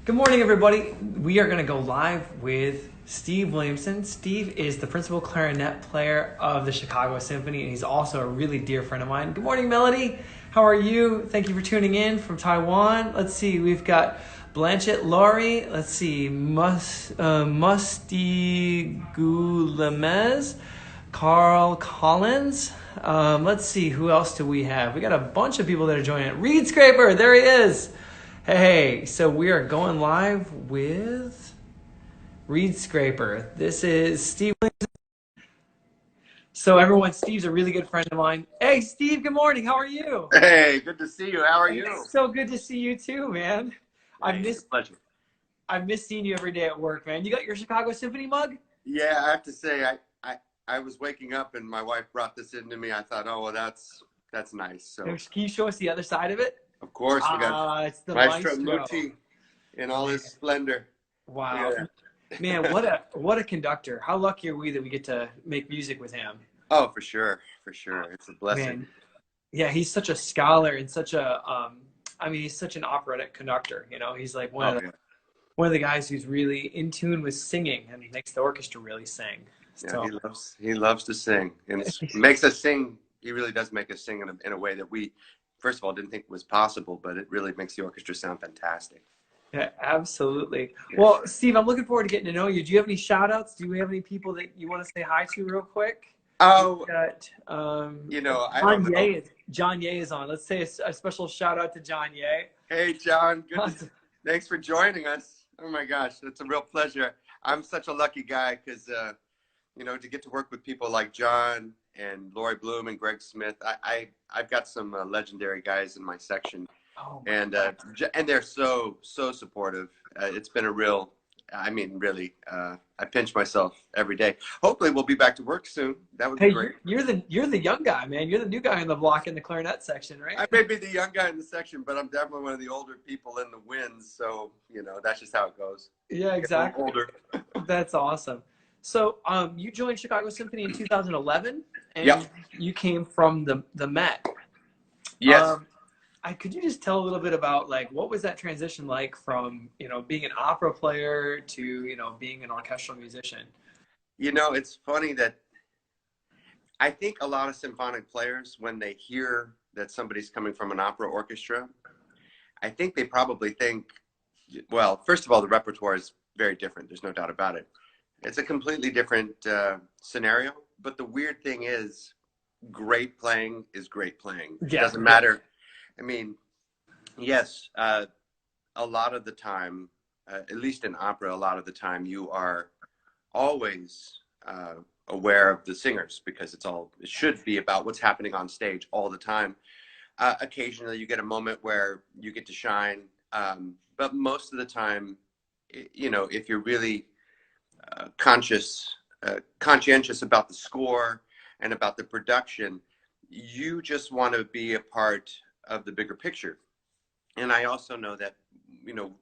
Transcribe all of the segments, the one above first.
Good morning, everybody. We are going to go live with Steve Williamson. Steve is the principal clarinet player of the Chicago Symphony, and he's also a really dear friend of mine. Good morning, Melody. How are you? Thank you for tuning in from Taiwan. Let's see, we've got Blanchett Laurie. Let's see, Musty Goulemez, Carl Collins. Let's see, who else do we have? We got a bunch of people that are joining. Reed Scraper, there he is. Hey, so we are going live with Reed Scraper. This is Steve. So everyone, Steve's a really good friend of mine. Hey, Steve, good morning. How are you? Hey, good to see you. How are you? It's so good to see you too, man. Pleasure. I miss seeing you every day at work, man. You got your Chicago Symphony mug? Yeah, I have to say, I was waking up and my wife brought this into me. I thought, oh, well, that's nice. So, Can you show us the other side of it? of course, we got It's the Maestro Maestro. Muti in all his splendor. Wow. Yeah. Man, what a conductor. How lucky are we that we get to make music with him? Oh, for sure. It's a blessing. Man, yeah, he's such a scholar and such a he's such an operatic conductor. You know, he's like one of the guys who's really in tune with singing and makes the orchestra really sing. So. Yeah, he loves to sing, and makes us sing. He really does make us sing in a way that we, first of all, didn't think was possible, but it really makes the orchestra sound fantastic. Yeah, absolutely. Yeah. Well, Steve, I'm looking forward to getting to know you. Do you have any shout outs? Do we have any people that you want to say hi to real quick? Oh, got, John Ye is on. Let's say a special shout out to John Ye. Hey, John. Thanks for joining us. Oh my gosh, it's a real pleasure. I'm such a lucky guy because, to get to work with people like John and Lori Bloom and Greg Smith. I've got some legendary guys in my section, and they're so supportive. It's been a real, really, I pinch myself every day. Hopefully we'll be back to work soon. That would be great. You're the young guy, man. You're the new guy on the block in the clarinet section, right? I may be the young guy in the section, but I'm definitely one of the older people in the wings. So, that's just how it goes. Yeah, exactly. Older. That's awesome. So you joined Chicago Symphony in 2011, and you came from the Met. Yes. Could you just tell a little bit about what was that transition like from being an opera player to being an orchestral musician? It's funny that I think a lot of symphonic players, when they hear that somebody's coming from an opera orchestra, I think they probably think, well, first of all, the repertoire is very different. There's no doubt about it. It's a completely different scenario. But the weird thing is, great playing is great playing. It doesn't matter. Yes, a lot of the time, at least in opera, a lot of the time you are always aware of the singers because it should be about what's happening on stage all the time. Occasionally you get a moment where you get to shine. But most of the time, if you're really conscientious about the score and about the production, you just want to be a part of the bigger picture. And I also know that,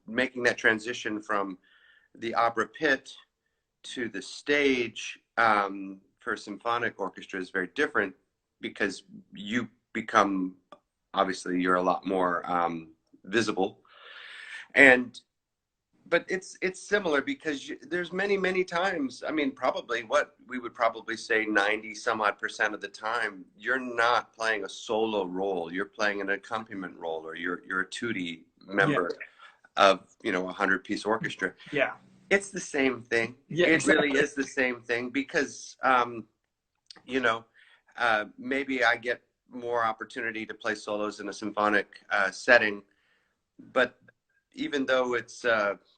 making that transition from the opera pit to the stage for a symphonic orchestra is very different because you become, obviously, you're a lot more visible. But it's similar because there's many times, probably what we would probably say 90% of the time, you're not playing a solo role. You're playing an accompaniment role, or you're a tutti member of, a 100-piece orchestra. Yeah. It's the same thing. Yeah, it really is the same thing because, maybe I get more opportunity to play solos in a symphonic setting, but even though it's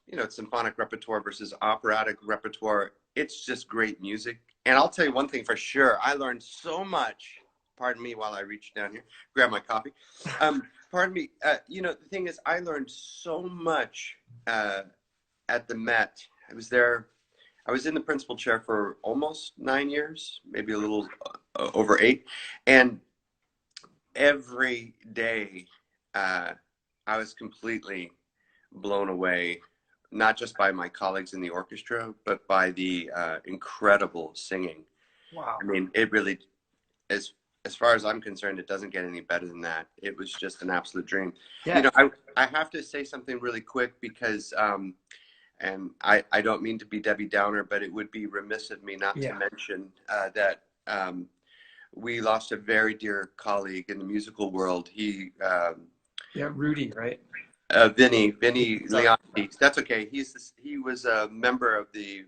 it's symphonic repertoire versus operatic repertoire, it's just great music. And I'll tell you one thing for sure, I learned so much. Pardon me while I reach down here, grab my coffee. Pardon me. The thing is, I learned so much at the Met. I was there. I was in the principal chair for almost 9 years, maybe a little over 8, and every day I was completely blown away, not just by my colleagues in the orchestra, but by the incredible singing. Wow. It really, as far as I'm concerned, it doesn't get any better than that. It was just an absolute dream. Yeah. You know, I have to say something really quick because, and I don't mean to be Debbie Downer, but it would be remiss of me not to mention that we lost a very dear colleague in the musical world. He, Rudy, right? Vinny Leonti. That's okay. He was a member of the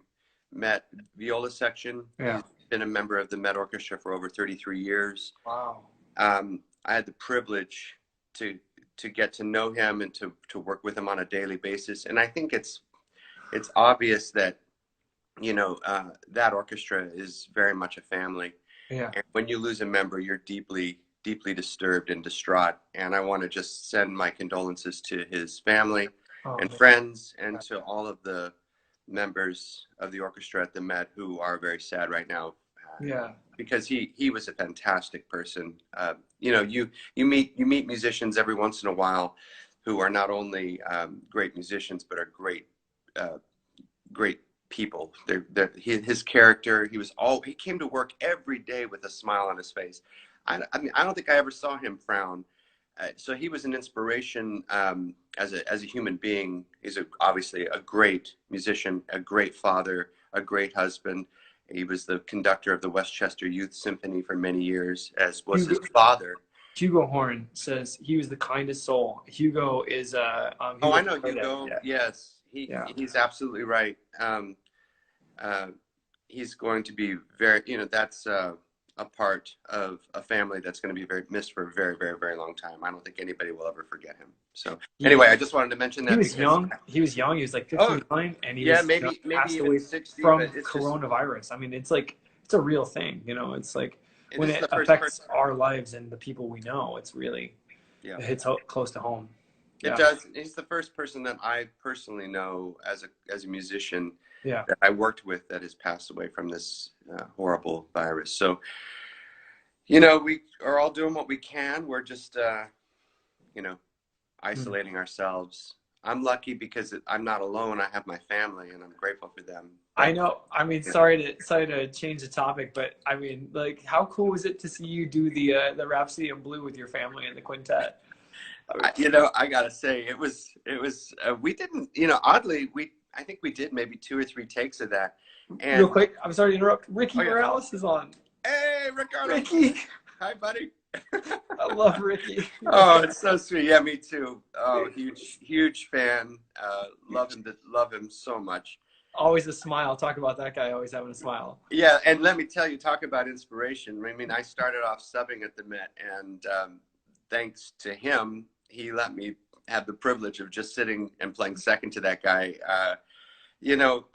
Met viola section. Yeah. He's been a member of the Met Orchestra for over 33 years. Wow. I had the privilege to get to know him and to work with him on a daily basis. And I think it's obvious that, you know, that orchestra is very much a family. Yeah. And when you lose a member, you're deeply, deeply disturbed and distraught. And I want to just send my condolences to his family and friends, and to all of the members of the orchestra at the Met who are very sad right now. Because he was a fantastic person. You know, you meet musicians every once in a while who are not only great musicians, but are great people. His character, he came to work every day with a smile on his face. I mean, I don't think I ever saw him frown. So he was an inspiration as a human being. He's obviously a great musician, a great father, a great husband. He was the conductor of the Westchester Youth Symphony for many years, as was his father. Hugo Horn says he was the kindest soul. Hugo is oh, I know Hugo. Yeah. Yes, he's absolutely right. He's going to be very, you know, that's a part of a family that's going to be very missed for a very, very, very long time. I don't think anybody will ever forget him. So anyway, I just wanted to mention that. He was young. He was young. He was like 59, and he maybe passed even away 60 from coronavirus. I mean, it's a real thing. You know, it's like when it affects our lives and the people we know, it's really it hits close to home. It does. He's the first person that I personally know as a musician that I worked with that has passed away from this horrible virus. So, you know, we are all doing what we can. We're just, you know, isolating ourselves. I'm lucky because I'm not alone. I have my family, and I'm grateful for them. But, I know. I mean, sorry to change the topic, but I mean, like, how cool was it to see you do the Rhapsody in Blue with your family and the quintet? You know, I gotta say, it was. We didn't, you know, oddly, I think we did maybe 2 or 3 takes of that. And real quick, I'm sorry to interrupt. Ricky Morales is on. Hey, Ricardo. Ricky. Hi, buddy. I love Ricky. Oh, it's so sweet. Yeah, me too. Oh, huge fan. Love him so much. Always a smile. Talk about that guy always having a smile. Yeah, and let me tell you, talk about inspiration. I mean, I started off subbing at the Met, and thanks to him, he let me have the privilege of just sitting and playing second to that guy. You know,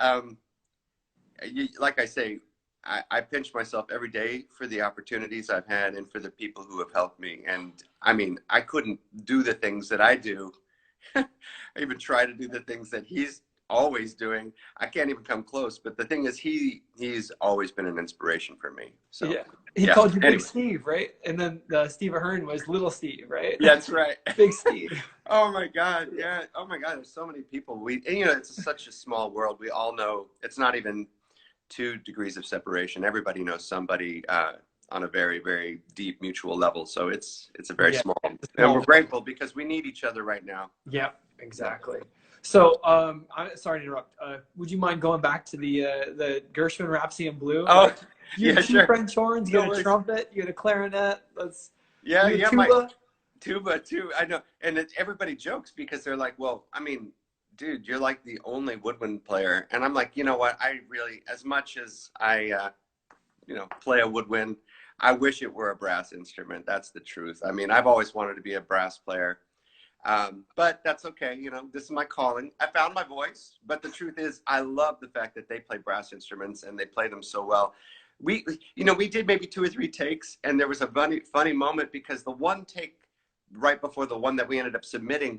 like I say, I pinch myself every day for the opportunities I've had and for the people who have helped me. And I mean, I couldn't do the things that I do. I even try to do the things that he's always doing. I can't even come close. But the thing is, he's always been an inspiration for me. So yeah, he called you Big Steve, right? And then Steve Ahern was Little Steve, right? Yeah, that's right. Big Steve. Oh my God, yeah. Oh my God, there's so many people. And, you know, it's such a small world. We all know it's not even 2 degrees of separation. Everybody knows somebody on a very, very deep mutual level. So it's a very small. And we're grateful because we need each other right now. Yeah, exactly. So, I'm sorry to interrupt. Would you mind going back to the Gershman Rhapsody in Blue? Oh, you had 2 French horns. You had a trumpet. You had a clarinet. Tuba. Tuba too. I know, and everybody jokes because they're like, "Well, I mean, dude, you're like the only woodwind player," and I'm like, you know what? I really, as much as I, you know, play a woodwind, I wish it were a brass instrument. That's the truth. I mean, I've always wanted to be a brass player. But that's okay. You know, this is my calling. I found my voice, but the truth is I love the fact that they play brass instruments and they play them so well. We did maybe 2 or 3 takes, and there was a funny moment because the one take right before the one that we ended up submitting,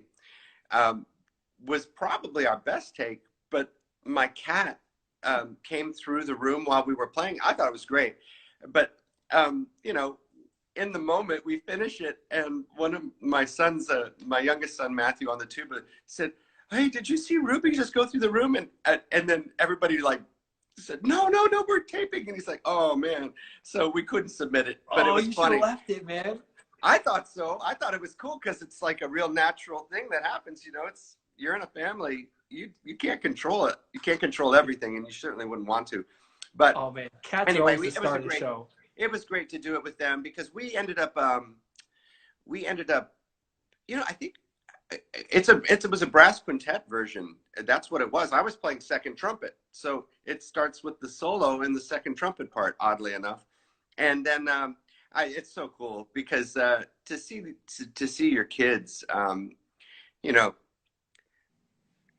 was probably our best take, but my cat, came through the room while we were playing. I thought it was great, but, you know, in the moment we finish it, and one of my sons, my youngest son Matthew on the tuba said, "Hey, did you see Ruby just go through the room?" And then everybody like said, no, we're taping. And he's like, oh man. So we couldn't submit it, but it was you funny. should have left it, man. I thought so. I thought it was cool because it's like a real natural thing that happens. You know, you're in a family. You can't control it. You can't control everything, and you certainly wouldn't want to. But oh man, cats anyway, are always the star of the show. It was great to do it with them because we ended up, you know, I think it was a brass quintet version. That's what it was. I was playing second trumpet, so it starts with the solo in the second trumpet part, oddly enough, and then it's so cool because to see your kids, you know,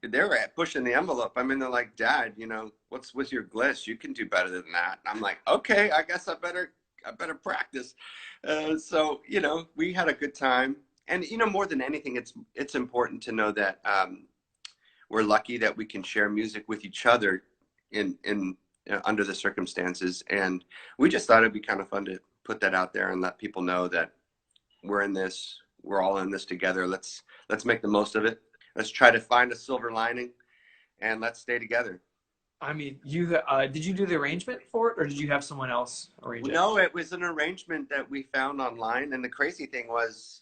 they were pushing the envelope. I mean, they're like, Dad, you know, what's with your glitch? You can do better than that. And I'm like, okay, I guess I better practice. So, you know, we had a good time. And, you know, more than anything, it's important to know that we're lucky that we can share music with each other in under the circumstances. And we just thought it'd be kind of fun to put that out there and let people know that we're all in this together. Let's make the most of it. Let's try to find a silver lining, and let's stay together. I mean, you did you do the arrangement for it, or did you have someone else arrange it? No, it was an arrangement that we found online, and the crazy thing was,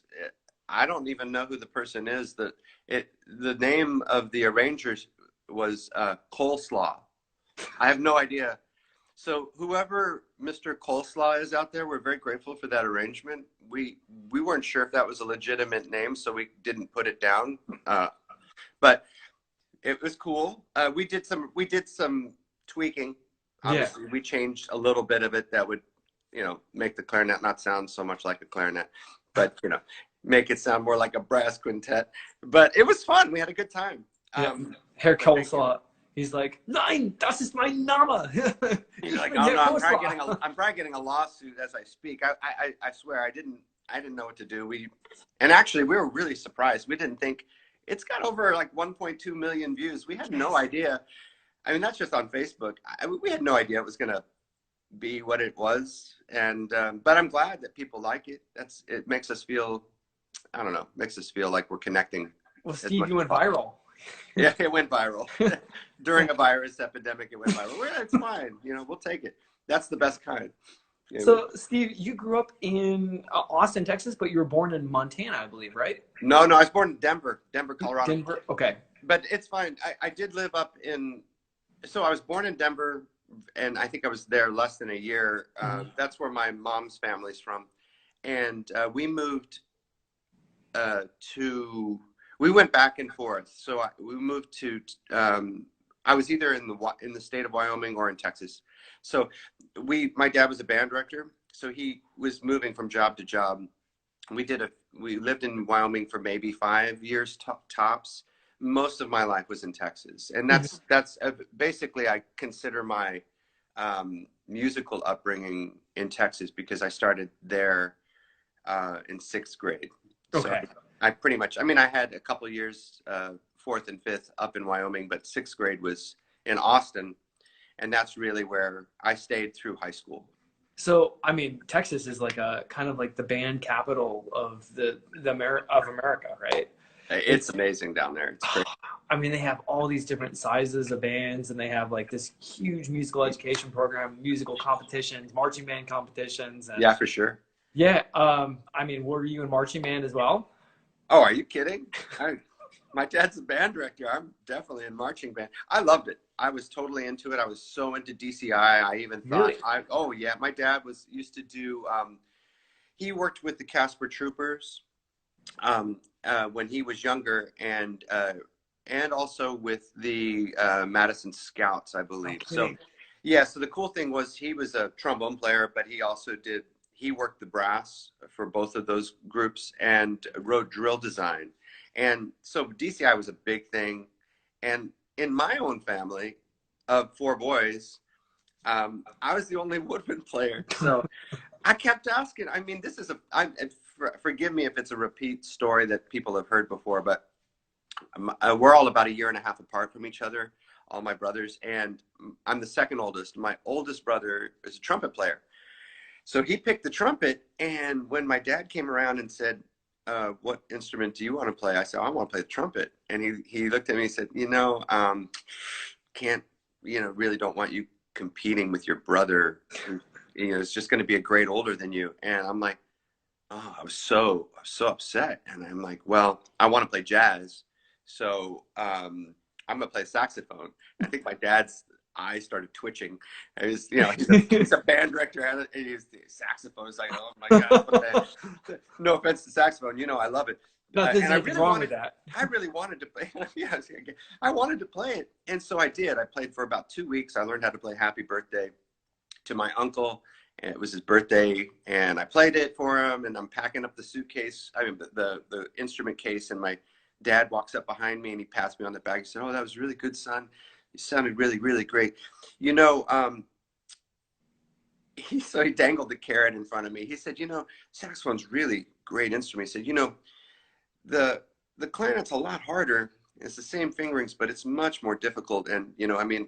I don't even know who the person is. The name of the arrangers was Coleslaw. I have no idea. So whoever Mr. Coleslaw is out there, we're very grateful for that arrangement. We weren't sure if that was a legitimate name, so we didn't put it down. But it was cool. We did some tweaking. Obviously, we changed a little bit of it that would, you know, make the clarinet not sound so much like a clarinet, but, you know, make it sound more like a brass quintet. But it was fun. We had a good time. Herr Coleslaw, he's like, "Nein, das ist mein Name." He's like, "Oh no, I'm probably getting a lawsuit as I speak." I swear, I didn't know what to do. And actually, we were really surprised. We didn't think. It's got over like 1.2 million views. We had no idea. I mean, that's just on Facebook. We had no idea it was going to be what it was. And but I'm glad that people like it. It makes us feel, I don't know, makes us feel like we're connecting. Well, Steve, you went viral. Yeah, it went viral. During a virus epidemic, it went viral. Well, it's fine. You know, we'll take it. That's the best kind. So, Steve, you grew up in Austin, Texas, but you were born in Montana, I believe, right? No, I was born in Denver, Colorado. Denver, okay. But it's fine. I did live up so I was born in Denver, and I think I was there less than a year. That's where my mom's family's from. And we moved we went back and forth. So we moved to, I was either in the state of Wyoming or in Texas. So my dad was a band director, so he was moving from job to job. We lived in Wyoming for maybe 5 years tops. Most of my life was in Texas, and that's basically, I consider my musical upbringing in Texas because I started there in 6th grade. Okay. So I pretty much, I mean, I had a couple of years, 4th and 5th up in Wyoming, but 6th grade was in Austin. And that's really where I stayed through high school. So, I mean, Texas is like a kind of like the band capital of America, right? It's amazing down there. It's great. I mean, they have all these different sizes of bands, and they have like this huge musical education program, musical competitions, marching band competitions. And, yeah, for sure. Yeah. I mean, were you in marching band as well? Oh, are you kidding? My dad's a band director. I'm definitely in marching band. I loved it. I was totally into it. I was so into DCI. I even thought, really? Oh yeah, my dad used to do, he worked with the Casper Troopers when he was younger, and also with the Madison Scouts, I believe. Okay. So yeah, so the cool thing was he was a trombone player, but he worked the brass for both of those groups and wrote drill design. And so DCI was a big thing. And in my own family of 4 boys, I was the only woodwind player. So I kept asking. I mean, forgive me if it's a repeat story that people have heard before, but we're all about 1.5 years apart from each other, all my brothers. And I'm the second oldest. My oldest brother is a trumpet player. So he picked the trumpet. And when my dad came around and said, what instrument do you want to play? I said, I want to play the trumpet. And he looked at me and said, really don't want you competing with your brother, who, you know, is just going to be a grade older than you. And I'm like, oh, I was so upset. And I'm like, well, I want to play jazz, so I'm gonna play saxophone. And I think my dad's eyes started twitching. And he's, you know, he's a band director and he's the saxophone. It's like, oh my god, okay. No offense to saxophone, you know, I love it. Nothing's And I really wrong wanted, with that. I really wanted to play. Yeah, I wanted to play it, and so I did. I played for about 2 weeks. I learned how to play Happy Birthday to my uncle, and it was his birthday, and I played it for him. And I'm packing up the suitcase, I mean the instrument case, and my dad walks up behind me and he pats me on the back. He said, "Oh, that was really good, son. You sounded really, really great." You know, so he dangled the carrot in front of me. He said, "You know, saxophone's really great instrument." He said, "You know, the clarinet's a lot harder. It's the same fingerings, but it's much more difficult. And, you know, I mean,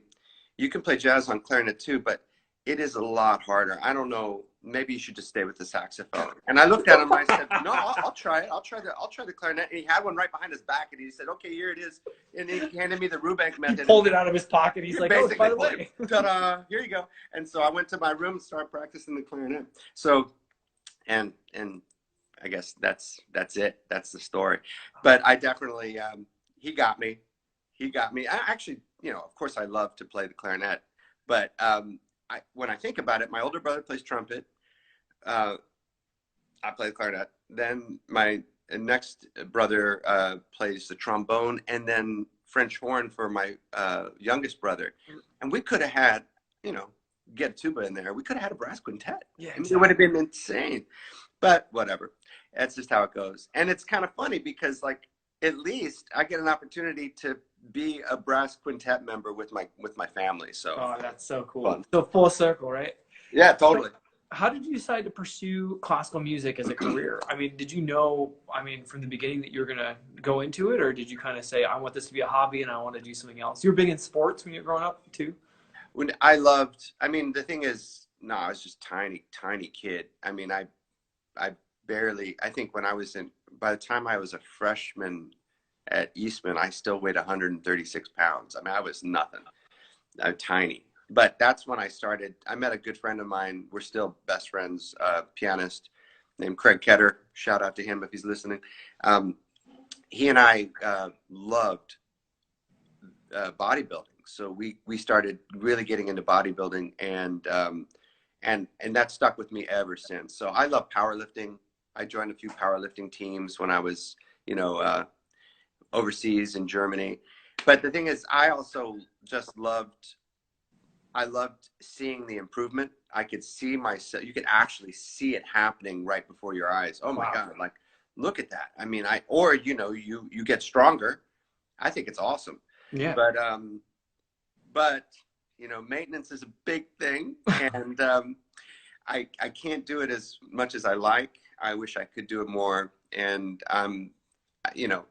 you can play jazz on clarinet too, but it is a lot harder. I don't know. Maybe you should just stay with the saxophone." And I looked at him and I said, "No, I'll try it. I'll try the clarinet." And he had one right behind his back, and he said, "Okay, here it is." And he handed me the Rubank method. He pulled it out of his pocket. He's like, "Oh, by the way, ta-da, here you go." And so I went to my room and started practicing the clarinet. So, and I guess that's it. That's the story. But I definitely, he got me. I actually, you know, of course I love to play the clarinet, but when I think about it, my older brother plays trumpet. I play the clarinet. Then my next brother plays the trombone, and then French horn for my youngest brother. And we could have had, you know, get tuba in there. We could have had a brass quintet. Yeah, I mean, it would have been insane. But whatever. That's just how it goes. And it's kind of funny because, like, at least I get an opportunity to be a brass quintet member with my family. So oh, that's so cool. Fun. So full circle, right? Yeah, totally. So how did you decide to pursue classical music as a career? I mean, did you know, I mean, from the beginning that you were going to go into it, or did you kind of say, I want this to be a hobby and I want to do something else? You were big in sports when you were growing up too? When I mean, the thing is, no, I was just tiny kid. I mean, I barely, I think by the time I was a freshman at Eastman, I still weighed 136 pounds. I mean, I was nothing. Tiny. But that's when I started. I met a good friend of mine. We're still best friends, pianist named Craig Ketter. Shout out to him if he's listening. He and I loved bodybuilding. So we started really getting into bodybuilding, and that stuck with me ever since. So I love powerlifting. I joined a few powerlifting teams when I was, you know, overseas in Germany. But the thing is, I also just loved seeing the improvement. I could see myself, you could actually see it happening right before your eyes. Oh my God, like, look at that. I mean, or, you know, you get stronger. I think it's awesome. Yeah. But, you know, maintenance is a big thing. And I can't do it as much as I like. I wish I could do it more. And you know,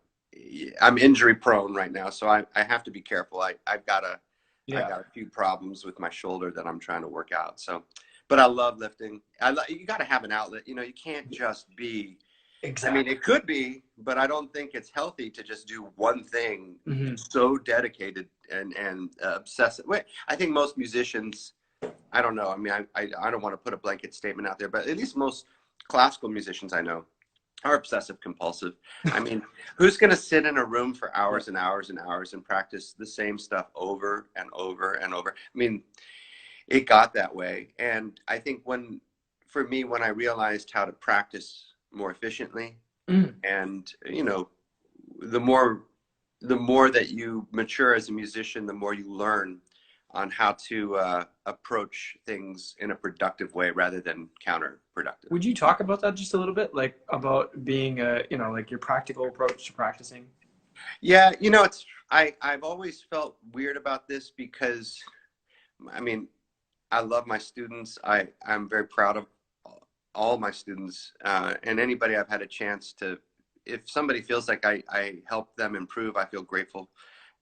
I'm injury prone right now, so I have to be careful. I've got a few problems with my shoulder that I'm trying to work out. So, but I love lifting. You got to have an outlet. You know, you can't just be. Exactly. I mean, it could be, but I don't think it's healthy to just do one thing so dedicated and obsessive. Wait, I think most musicians, I don't know. I mean, I don't want to put a blanket statement out there, but at least most classical musicians I know are obsessive compulsive. I mean, who's going to sit in a room for hours and hours and hours and practice the same stuff over and over and over? I mean, it got that way. And I think for me, when I realized how to practice more efficiently, and, you know, the more that you mature as a musician, the more you learn on how to approach things in a productive way rather than counterproductive. Would you talk about that just a little bit, like about being you know, like your practical approach to practicing? Yeah, you know, I've always felt weird about this because, I mean, I love my students. I'm very proud of all my students, and anybody I've had a chance to, if somebody feels like I help them improve, I feel grateful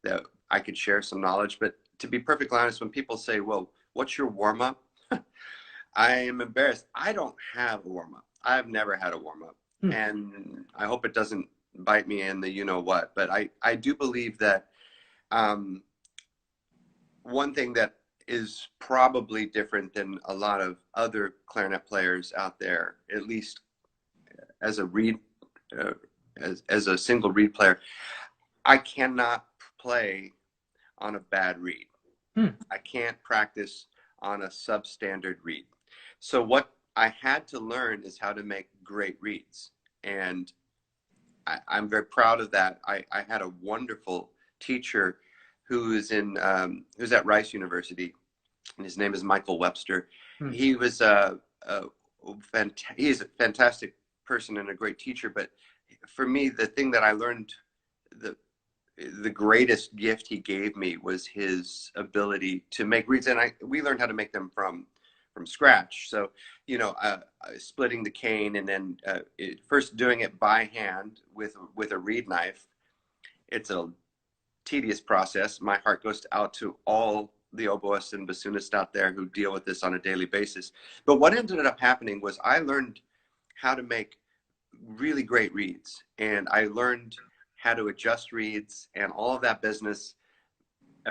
that I could share some knowledge. But to be perfectly honest, when people say, well, what's your warm-up? I am embarrassed. I don't have a warm-up. I've never had a warm-up. And I hope it doesn't bite me in the you-know-what. But I do believe that one thing that is probably different than a lot of other clarinet players out there, at least as a reed, as a single reed player. I cannot play on a bad reed. I can't practice on a substandard reed. So what I had to learn is how to make great reeds. And I'm very proud of that. I had a wonderful teacher who's at Rice University, and his name is Michael Webster. He was he's a fantastic person and a great teacher. But for me, the thing that I learned, the greatest gift he gave me was his ability to make reeds, and we learned how to make them from scratch. So, you know, splitting the cane, and then first doing it by hand with a reed knife. It's a tedious process. My heart goes out to all the oboists and bassoonists out there who deal with this on a daily basis. But what ended up happening was I learned how to make really great reeds, and I learned how to adjust reeds and all of that business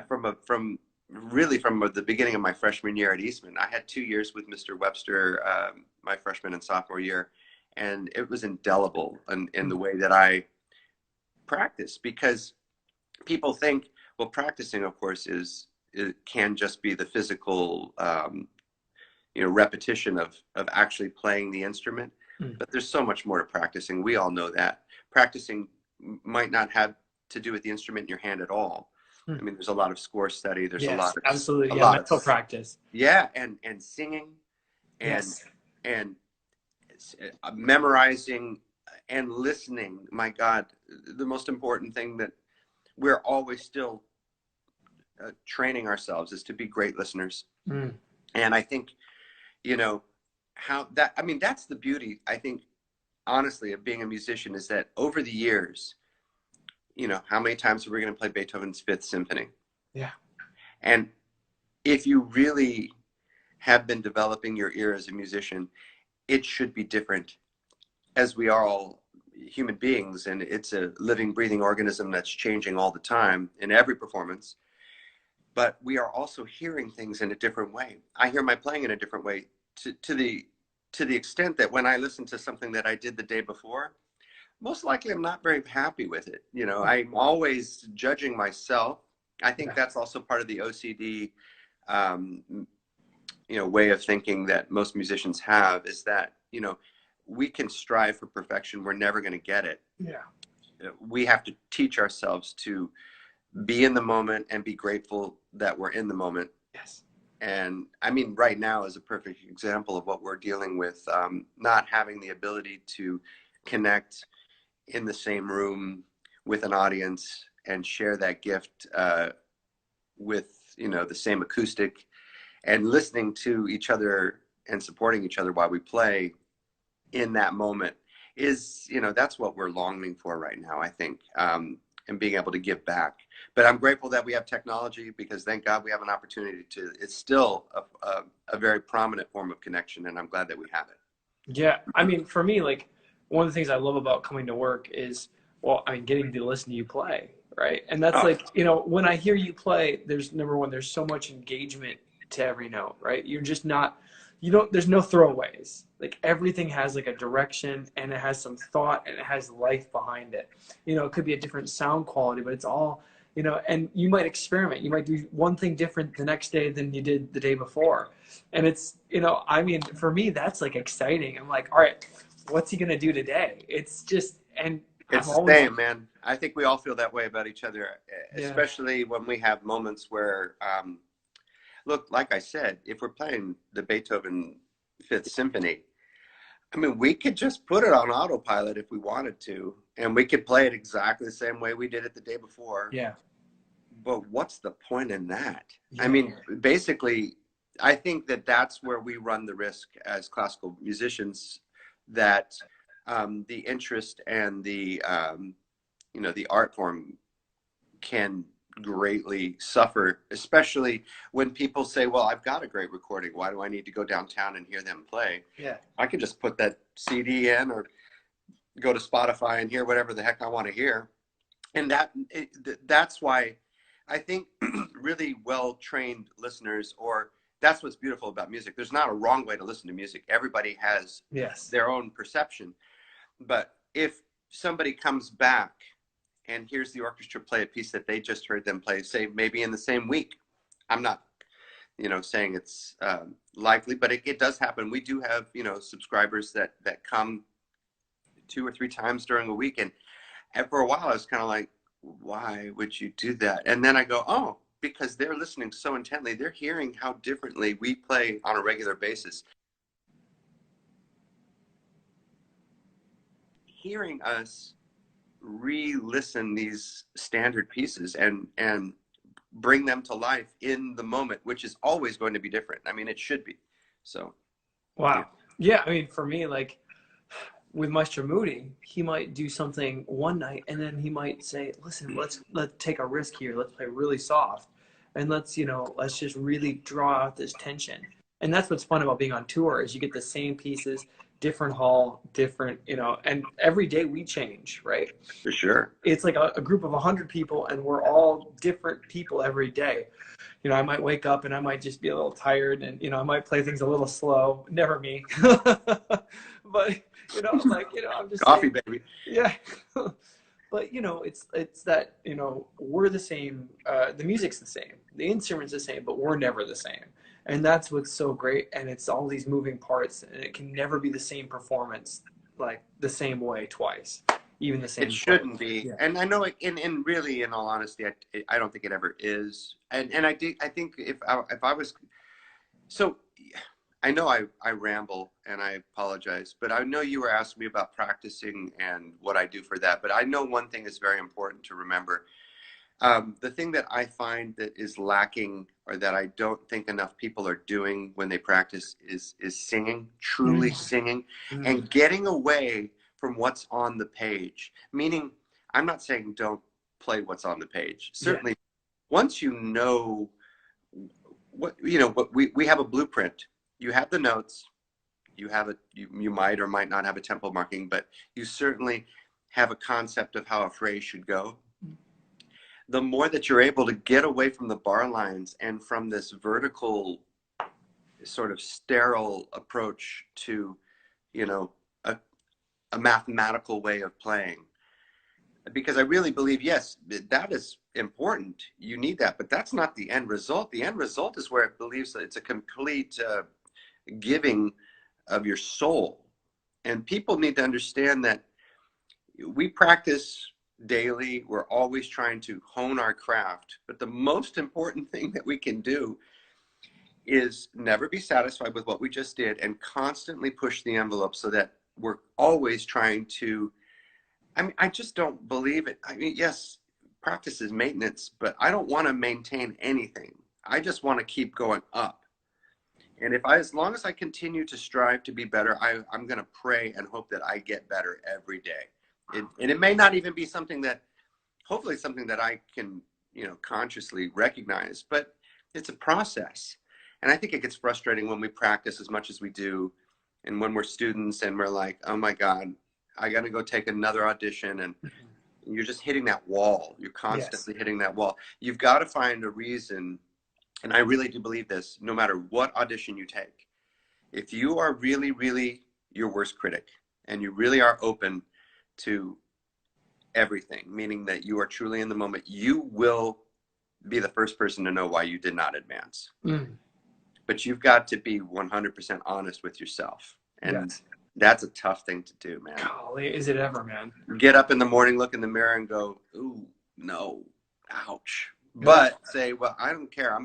from the beginning of my freshman year at Eastman. I had 2 years with Mr. Webster, my freshman and sophomore year, and it was indelible in the way that I practice, because people think, well, practicing, of course, it can just be the physical, repetition of actually playing the instrument. But there's so much more to practicing. We all know that. Practicing might not have to do with the instrument in your hand at all. I mean, there's a lot of score study. There's a lot of absolutely, mental practice. Yeah, and singing, and memorizing and listening. My God, the most important thing that we're always still training ourselves is to be great listeners. And I think, that's the beauty, I think, honestly, of being a musician, is that over the years, how many times are we going to play Beethoven's Fifth Symphony? Yeah. And if you really have been developing your ear as a musician, it should be different, as we are all human beings, and it's a living, breathing organism that's changing all the time in every performance. But we are also hearing things in a different way. I hear my playing in a different way, to the extent that when I listen to something that I did the day before, most likely I'm not very happy with it. I'm always judging myself. I think that's also part of the OCD, way of thinking that most musicians have, is that, we can strive for perfection. We're never going to get it. Yeah. We have to teach ourselves to be in the moment and be grateful that we're in the moment. Yes. And I mean, right now is a perfect example of what we're dealing with, not having the ability to connect in the same room with an audience and share that gift with, the same acoustic, and listening to each other and supporting each other while we play in that moment is, that's what we're longing for right now, I think, and being able to give back. But I'm grateful that we have technology, because thank God we have an opportunity to, it's still a very prominent form of connection, and I'm glad that we have it. Yeah. I mean, for me, like, one of the things I love about coming to work is, getting to listen to you play, right? And that's when I hear you play, there's so much engagement to every note, right? You're just not, there's no throwaways. Like, everything has like a direction, and it has some thought, and it has life behind it. It could be a different sound quality, but it's all, and you might experiment. You might do one thing different the next day than you did the day before. And it's, for me, that's like exciting. I'm like, all right, what's he going to do today? It's just, and it's the same, man. I think we all feel that way about each other, especially when we have moments where, look, like I said, if we're playing the Beethoven Fifth Symphony, I mean, we could just put it on autopilot if we wanted to, and we could play it exactly the same way we did it the day before. Yeah. But what's the point in that? Yeah. I mean, basically, I think that that's where we run the risk as classical musicians, that the interest and the art form can greatly suffer, especially when people say, well, I've got a great recording. Why do I need to go downtown and hear them play? Yeah. I could just put that CD in, or go to Spotify and hear whatever the heck I want to hear. And that's why I think really well-trained listeners, or that's what's beautiful about music. There's not a wrong way to listen to music. Everybody has their own perception. But if somebody comes back and hears the orchestra play a piece that they just heard them play, say maybe in the same week, I'm not, saying it's likely, but it does happen. We do have, subscribers that come 2 or 3 times during a week. And for a while, I was kind of like, why would you do that? And then I go, oh, because they're listening so intently. They're hearing how differently we play on a regular basis. Hearing us re-listen these standard pieces and bring them to life in the moment, which is always going to be different. I mean, it should be. So, wow. Yeah, I mean, for me, like with Maestro Moody, he might do something one night and then he might say, listen, let's take a risk here. Let's play really soft. And let's just really draw out this tension. And that's what's fun about being on tour is you get the same pieces, different hall, different, and every day we change, right? For sure. It's like a group of 100 people and we're all different people every day. I might wake up and I might just be a little tired and, I might play things a little slow. Never me. But, I'm just coffee, saying, baby. Yeah. But, it's that, we're the same. The music's the same. The instrument's the same, but we're never the same. And that's what's so great. And it's all these moving parts and it can never be the same performance, like the same way twice, even the same. It shouldn't be. Yeah. And I know in really, in all honesty, I don't think it ever is. And I think if I was, so I know I ramble and I apologize, but I know you were asking me about practicing and what I do for that. But I know one thing is very important to remember. The thing that I find that is lacking or that I don't think enough people are doing when they practice is singing, truly singing, and getting away from what's on the page. Meaning, I'm not saying don't play what's on the page. Certainly, once you know what we have a blueprint. You have the notes. You have you might or might not have a tempo marking, but you certainly have a concept of how a phrase should go. The more that you're able to get away from the bar lines and from this vertical sort of sterile approach to, a mathematical way of playing. Because I really believe, yes, that is important. You need that, but that's not the end result. The end result is where it believes that it's a complete giving of your soul. And people need to understand that we practice daily. We're always trying to hone our craft. But the most important thing that we can do is never be satisfied with what we just did and constantly push the envelope so that we're always trying to, I just don't believe it. I mean, yes, practice is maintenance, but I don't want to maintain anything. I just want to keep going up. And as long as I continue to strive to be better, I'm going to pray and hope that I get better every day. And it may not even be something that, hopefully something that I can, consciously recognize, but it's a process. And I think it gets frustrating when we practice as much as we do. And when we're students and we're like, oh my God, I got to go take another audition. And you're just hitting that wall. You're constantly hitting that wall. You've got to find a reason. And I really do believe this, no matter what audition you take, if you are really, really your worst critic and you really are open to everything, meaning that you are truly in the moment, you will be the first person to know why you did not advance. But you've got to be 100% honest with yourself. And that's a tough thing to do, man. Golly, is it ever, man? Get up in the morning, look in the mirror and go, ooh, no, ouch. But say, well, I don't care.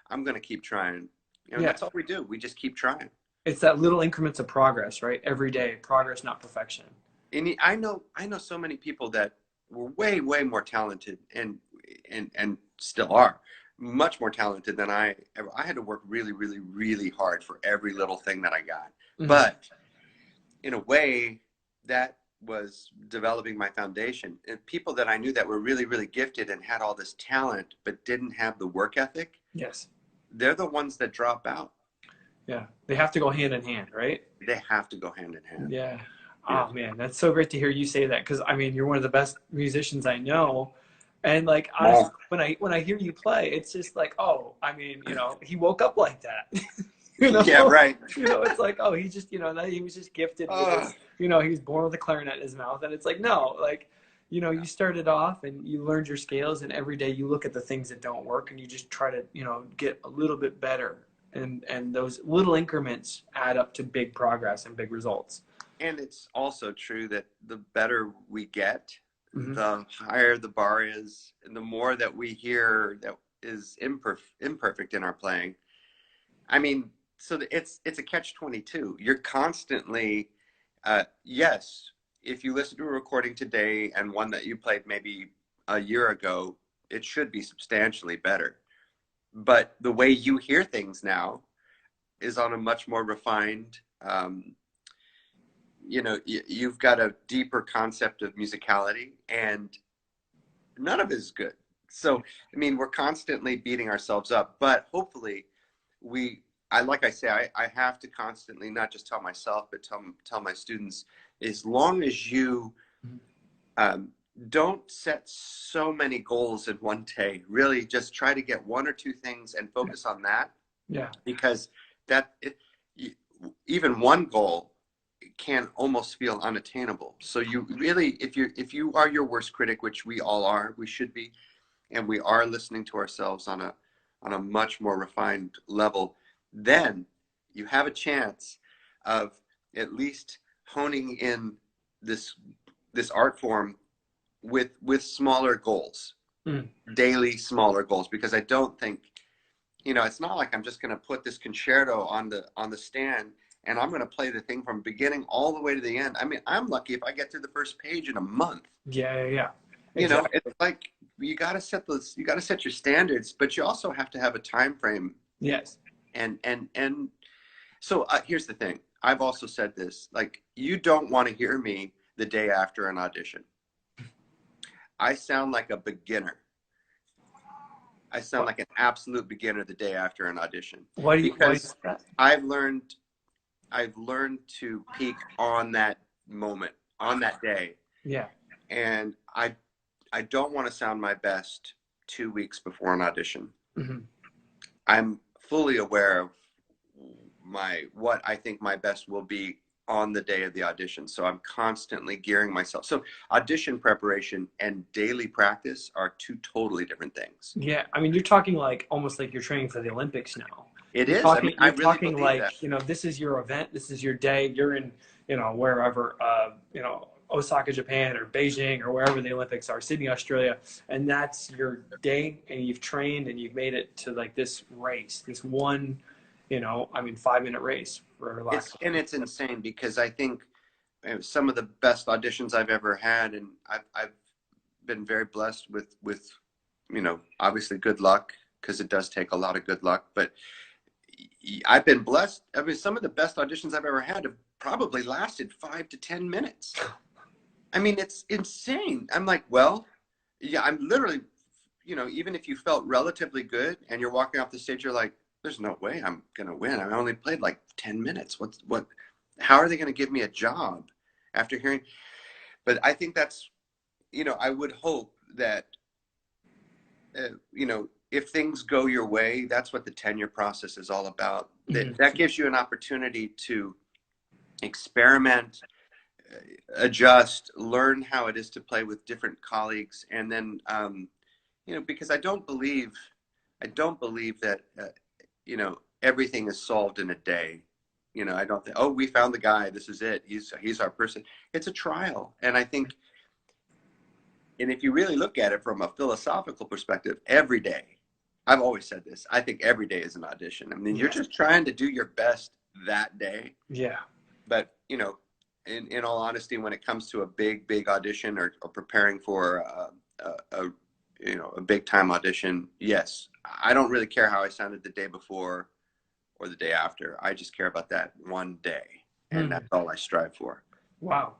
I'm going to keep trying. That's all we do. We just keep trying. It's that little increments of progress, right? Every day, progress, not perfection. And I know so many people that were way, way more talented and still are much more talented than I had to work really, really, really hard for every little thing that I got. But in a way, that was developing my foundation. And people that I knew that were really, really gifted and had all this talent, but didn't have the work ethic. Yes. They're the ones that drop out. Yeah. They have to go hand in hand, right? They have to go hand in hand. Yeah. Oh man, that's so great to hear you say that. Cause I mean, you're one of the best musicians I know, And like honestly, Wow. when I hear you play, it's just like, oh, I mean, he woke up like that. you Yeah, know, right. it's like, oh, he just, that he was just gifted with Oh, this, he was born with a clarinet in his mouth, and it's like, no, like, you started off and you learned your scales, and every day you look at the things that don't work and you just try to, get a little bit better, and those little increments add up to big progress and big results. and it's also true that the better we get, Hmm. the higher the bar is, and the more that we hear that is imperfect in our playing. I mean, so it's a catch-22. You're constantly, yes, if you listen to a recording today and one that you played maybe a year ago, it should be substantially better. But the way you hear things now is on a much more refined, you've got a deeper concept of musicality, and none of it is good. So, I mean, we're constantly beating ourselves up, but hopefully like I say, I have to constantly not just tell myself, but tell my students, as long as you um, don't set so many goals in one day, really just try to get one or two things and focus on that. Yeah. Because even one goal can almost feel unattainable. So you really, if you are your worst critic, which we all are, we should be, and we are listening to ourselves on a much more refined level, then you have a chance of at least honing in this art form with smaller goals, daily smaller goals. Because I don't think, it's not like I'm just going to put this concerto on the stand and I'm going to play the thing from beginning all the way to the end. I mean, I'm lucky if I get through the first page in a month. Yeah. Exactly. It's like you got to set your standards, but you also have to have a time frame. Yes. And so here's the thing. I've also said this, like, you don't want to hear me the day after an audition. I sound like a beginner. I sound like an absolute beginner the day after an audition, Why because is that? I've learned to peak on that moment, on that day. Yeah. And I don't want to sound my best 2 weeks before an audition. Mm-hmm. I'm fully aware of what I think my best will be on the day of the audition. So I'm constantly gearing myself. So audition preparation and daily practice are two totally different things. Yeah, I mean, you're talking like almost like you're training for the Olympics now. It You're is. I mean, talking, I you're really talking believe that. like, this is your event, this is your day. You're in, wherever, Osaka, Japan, or Beijing, or wherever the Olympics are, Sydney, Australia, and that's your day, and you've trained and you've made it to like this race, this one, 5-minute race for lack of. It's insane, because I think some of the best auditions I've ever had, and I've been very blessed with obviously good luck, because it does take a lot of good luck, but I've been blessed. I mean, some of the best auditions I've ever had have probably lasted 5 to 10 minutes. I mean, it's insane. I'm like, well, yeah, I'm literally, even if you felt relatively good and you're walking off the stage, you're like, there's no way I'm going to win. I only played like 10 minutes. How are they going to give me a job after hearing? But I think that's, I would hope that, if things go your way, that's what the tenure process is all about. Mm-hmm. That gives you an opportunity to experiment, adjust, learn how it is to play with different colleagues, and then, because I don't believe that, everything is solved in a day. I don't think, oh, we found the guy, this is it, he's our person. It's a trial, and I think. And if you really look at it from a philosophical perspective, every day, I've always said this, I think every day is an audition. I mean, you're just trying to do your best that day. Yeah. But, in all honesty, when it comes to a big audition, or preparing for a big time audition, yes, I don't really care how I sounded the day before or the day after. I just care about that one day. And that's all I strive for. Wow.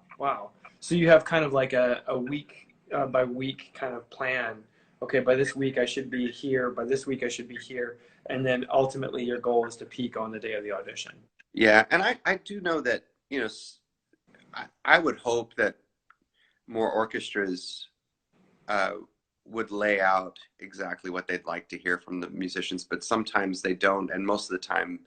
So you have kind of like a week by week kind of plan. Okay, by this week I should be here. By this week I should be here. And then ultimately your goal is to peak on the day of the audition. Yeah, and I do know that, I would hope that more orchestras would lay out exactly what they'd like to hear from the musicians, but sometimes they don't. And most of the time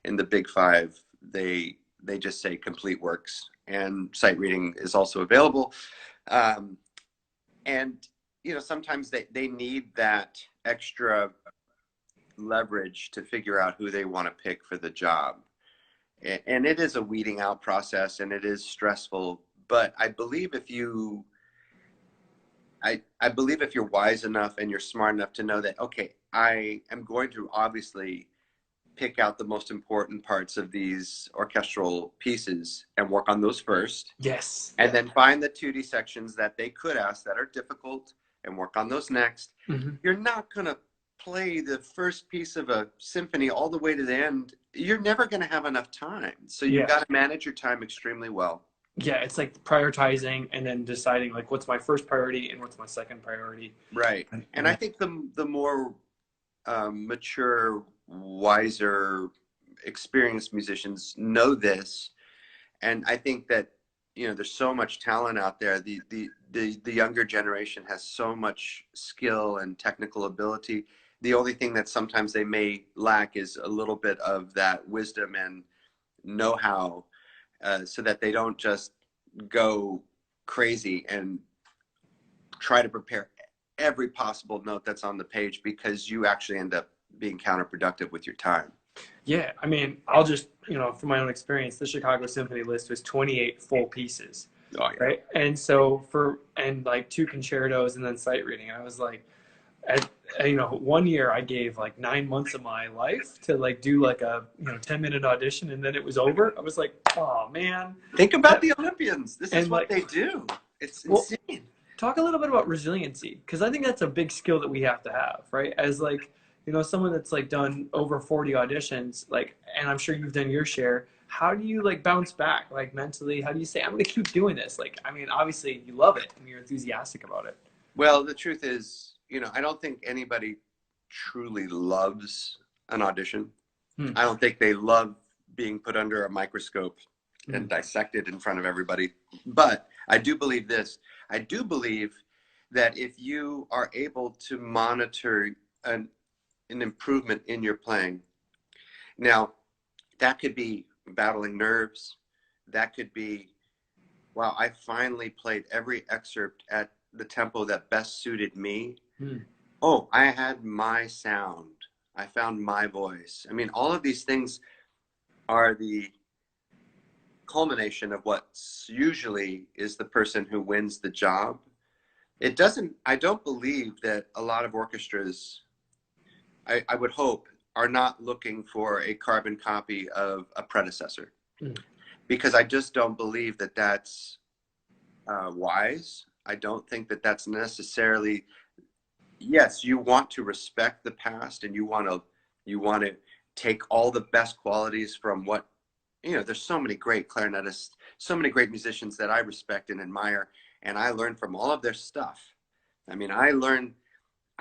in the big five, they just say complete works, and sight reading is also available. And, you know, sometimes they need that extra leverage to figure out who they want to pick for the job. And it is a weeding out process, and it is stressful. But I believe if you, I believe if you're wise enough and you're smart enough to know that, okay, I am going to obviously pick out the most important parts of these orchestral pieces and work on those first. Yes. And then find the 2D sections that they could ask that are difficult and work on those next. You're not going to play the first piece of a symphony all the way to the end. You're never going to have enough time. So you've got to manage your time extremely well. Yeah, it's like prioritizing and then deciding like what's my first priority and what's my second priority. Right. And I think the more mature, wiser, experienced musicians know this. And I think that, you know, there's so much talent out there. The younger generation has so much skill and technical ability. The only thing that sometimes they may lack is a little bit of that wisdom and know-how, so that they don't just go crazy and try to prepare every possible note that's on the page, because you actually end up being counterproductive with your time. Yeah, I mean, I'll just, you know, from my own experience, the Chicago Symphony list was 28 full pieces, right? And so and like 2 concertos and then sight reading, I was like, you know, one year I gave like 9 months of my life to like do like a, you know, 10-minute audition, and then it was over. I was like, oh man. Think about the Olympians. This is what they do. It's insane. Talk a little bit about resiliency, because I think that's a big skill that we have to have, right? As like, you know, someone that's like done over 40 auditions, like, and I'm sure you've done your share. How do you like bounce back, like mentally? How do you say, I'm going to keep doing this? Like, I mean, obviously you love it and you're enthusiastic about it. Well, the truth is, you know, I don't think anybody truly loves an audition. I don't think they love being put under a microscope and dissected in front of everybody. But I do believe this. I do believe that if you are able to monitor an improvement in your playing, now that could be battling nerves. That could be, wow, I finally played every excerpt at the tempo that best suited me. Oh, I had my sound. I found my voice. I mean, all of these things are the culmination of what usually is the person who wins the job. I don't believe that a lot of orchestras, I would hope, are not looking for a carbon copy of a predecessor, because I just don't believe that that's wise. I don't think that that's necessarily, yes, you want to respect the past, and you want to take all the best qualities from what, you know, there's so many great clarinetists, so many great musicians that I respect and admire, and I learn from all of their stuff. I mean, I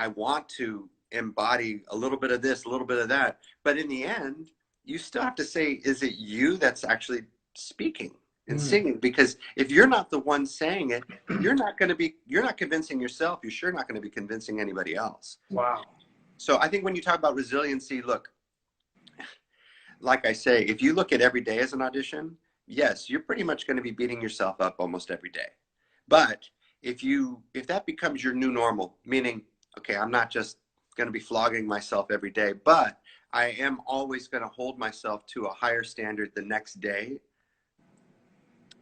want to embody a little bit of this, a little bit of that, but in the end, you still have to say, is it you that's actually speaking and singing? Because if you're not the one saying it, you're not convincing yourself. You're sure not going to be convincing anybody else. Wow. So I think when you talk about resiliency, look, like I say, if you look at every day as an audition, yes, you're pretty much going to be beating yourself up almost every day. But if that becomes your new normal, meaning, okay, I'm not just going to be flogging myself every day, but I am always going to hold myself to a higher standard the next day.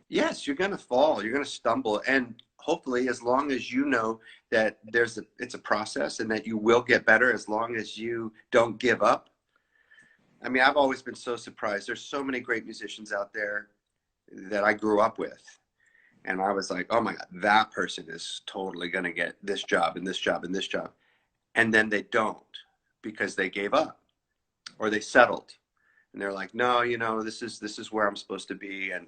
Yes, you're going to fall, you're going to stumble. And hopefully, as long as you know that it's a process and that you will get better, as long as you don't give up. I mean, I've always been so surprised. There's so many great musicians out there that I grew up with. And I was like, oh my God, that person is totally going to get this job and this job and this job. And then they don't, because they gave up or they settled. And they're like, no, you know, this is where I'm supposed to be. And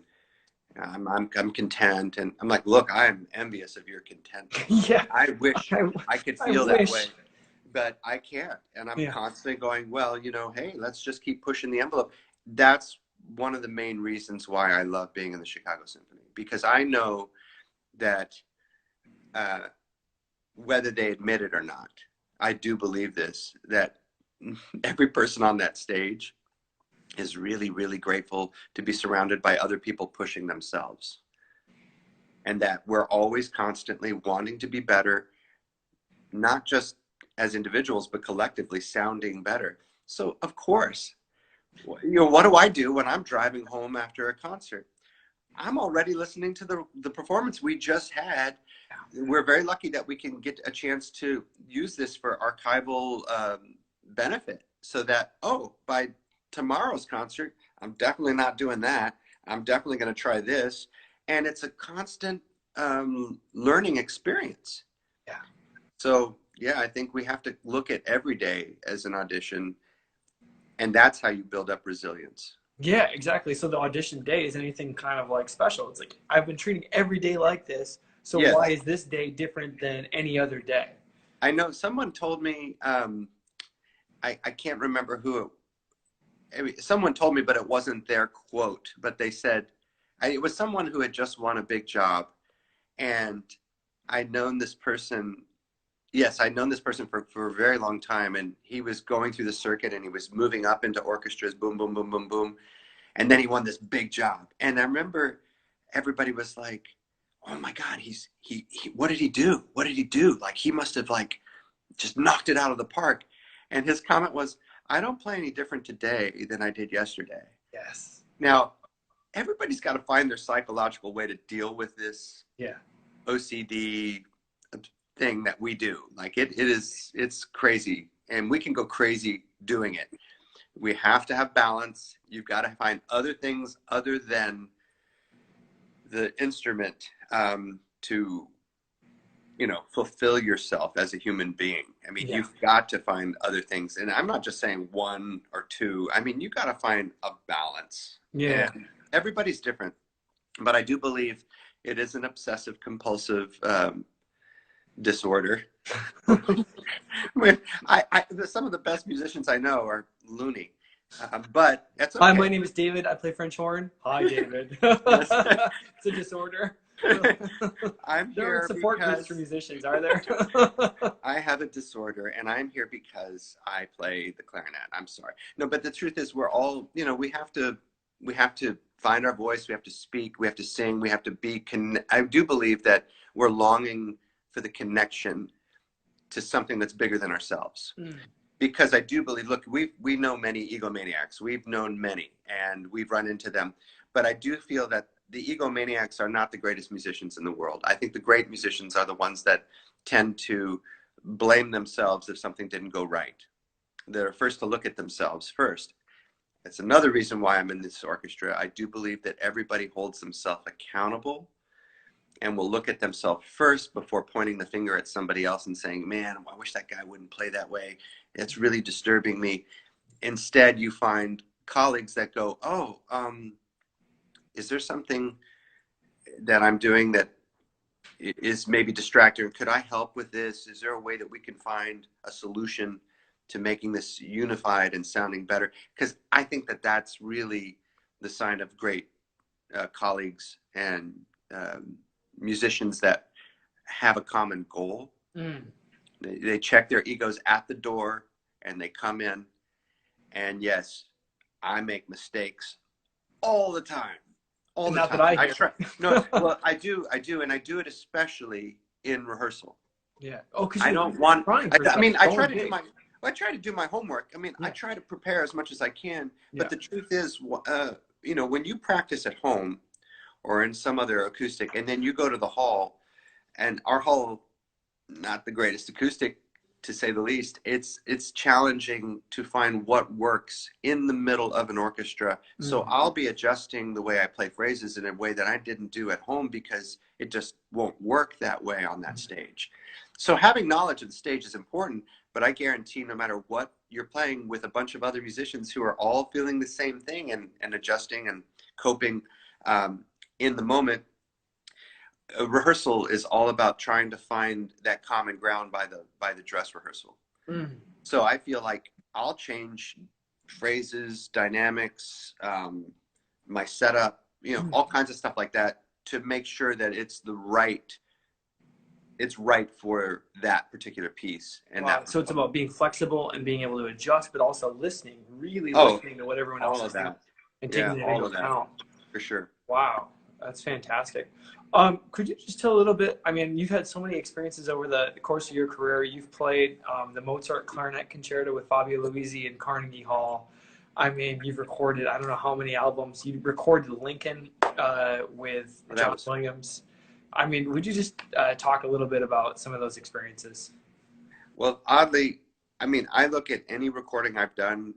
I'm content. And I'm like, look, I'm envious of your contentment. Yeah. I wish I could feel that way. But I can't. And I'm constantly going, well, you know, hey, let's just keep pushing the envelope. That's one of the main reasons why I love being in the Chicago Symphony, because I know that whether they admit it or not, I do believe this, that every person on that stage is really, really grateful to be surrounded by other people pushing themselves. And that we're always constantly wanting to be better, not just as individuals, but collectively sounding better. So of course, you know, what do I do when I'm driving home after a concert? I'm already listening to the performance we just had. We're very lucky that we can get a chance to use this for archival benefit, so that, oh, by tomorrow's concert, I'm definitely not doing that. I'm definitely going to try this. And it's a constant learning experience. Yeah. So, yeah, I think we have to look at every day as an audition, and that's how you build up resilience. Yeah, exactly. So the audition day is anything kind of like special. It's like, I've been treating every day like this, so Yes. why is this day different than any other day? I know someone told me, I can't remember who someone told me, but it wasn't their quote, but they said, it was someone who had just won a big job, and I'd known this person. Yes, I'd known this person for a very long time, and he was going through the circuit, and he was moving up into orchestras, boom, boom, boom, boom, boom. And then he won this big job. And I remember everybody was like, oh my God, he what did he do? What did he do? Like, he must have like just knocked it out of the park. And his comment was, I don't play any different today than I did yesterday. Yes. Now, everybody's got to find their psychological way to deal with this OCD thing that we do. Like, it's crazy, and we can go crazy doing it. We have to have balance. You've got to find other things other than the instrument to, you know, fulfill yourself as a human being. I mean, you've got to find other things. And I'm not just saying one or two. I mean, you got to find a balance. Yeah. And everybody's different. But I do believe it is an obsessive compulsive disorder. I mean, some of the best musicians I know are loony. But that's okay. Hi, my name is David. I play French horn. Hi, David. It's a disorder. I'm there here aren't support because groups for musicians, are there? I have a disorder, and I'm here because I play the clarinet. I'm sorry. No, but the truth is, we're all, you know, we have to find our voice. We have to speak. We have to sing. We have to be. I do believe that we're longing for the connection to something that's bigger than ourselves. Because I do believe, look, we know many egomaniacs. We've known many, and we've run into them. But I do feel that the egomaniacs are not the greatest musicians in the world. I think the great musicians are the ones that tend to blame themselves if something didn't go right. They're first to look at themselves first. That's another reason why I'm in this orchestra. I do believe that everybody holds themselves accountable and will look at themselves first before pointing the finger at somebody else and saying, man, I wish that guy wouldn't play that way. It's really disturbing me. Instead, you find colleagues that go, oh, is there something that I'm doing that is maybe distracting? Could I help with this? Is there a way that we can find a solution to making this unified and sounding better? Because I think that that's really the sign of great colleagues and musicians that have a common goal. They check their egos at the door, and they come in. And yes, I make mistakes all the time. All the time. I try. No, well, I do, and I do it especially in rehearsal. Yeah. Oh, because I don't want. I mean, I try to do my homework. I mean, I try to prepare as much as I can. But the truth is, you know, when you practice at home or in some other acoustic, and then you go to the hall, and our hall, not the greatest acoustic, to say the least. It's challenging to find what works in the middle of an orchestra. So I'll be adjusting the way I play phrases in a way that I didn't do at home because it just won't work that way on that stage. So having knowledge of the stage is important, but I guarantee no matter what, you're playing with a bunch of other musicians who are all feeling the same thing and adjusting and coping in the moment. A rehearsal is all about trying to find that common ground by the dress rehearsal. So I feel like I'll change phrases, dynamics, my setup, you know, all kinds of stuff like that to make sure that it's the right it's right for that particular piece. And Wow. that, So it's about being flexible and being able to adjust, but also listening, really oh, listening to what everyone else all is of doing that. and Yeah, taking that all into of that account. for sure. Wow, that's fantastic. Could you just tell a little bit? I mean, you've had so many experiences over the course of your career. You've played the Mozart Clarinet Concerto with Fabio Luisi in Carnegie Hall. I mean, you've recorded, I don't know how many albums. You recorded Lincoln with Well, that John was, Williams. I mean, would you just talk a little bit about some of those experiences? well, oddly, I mean, I look at any recording I've done.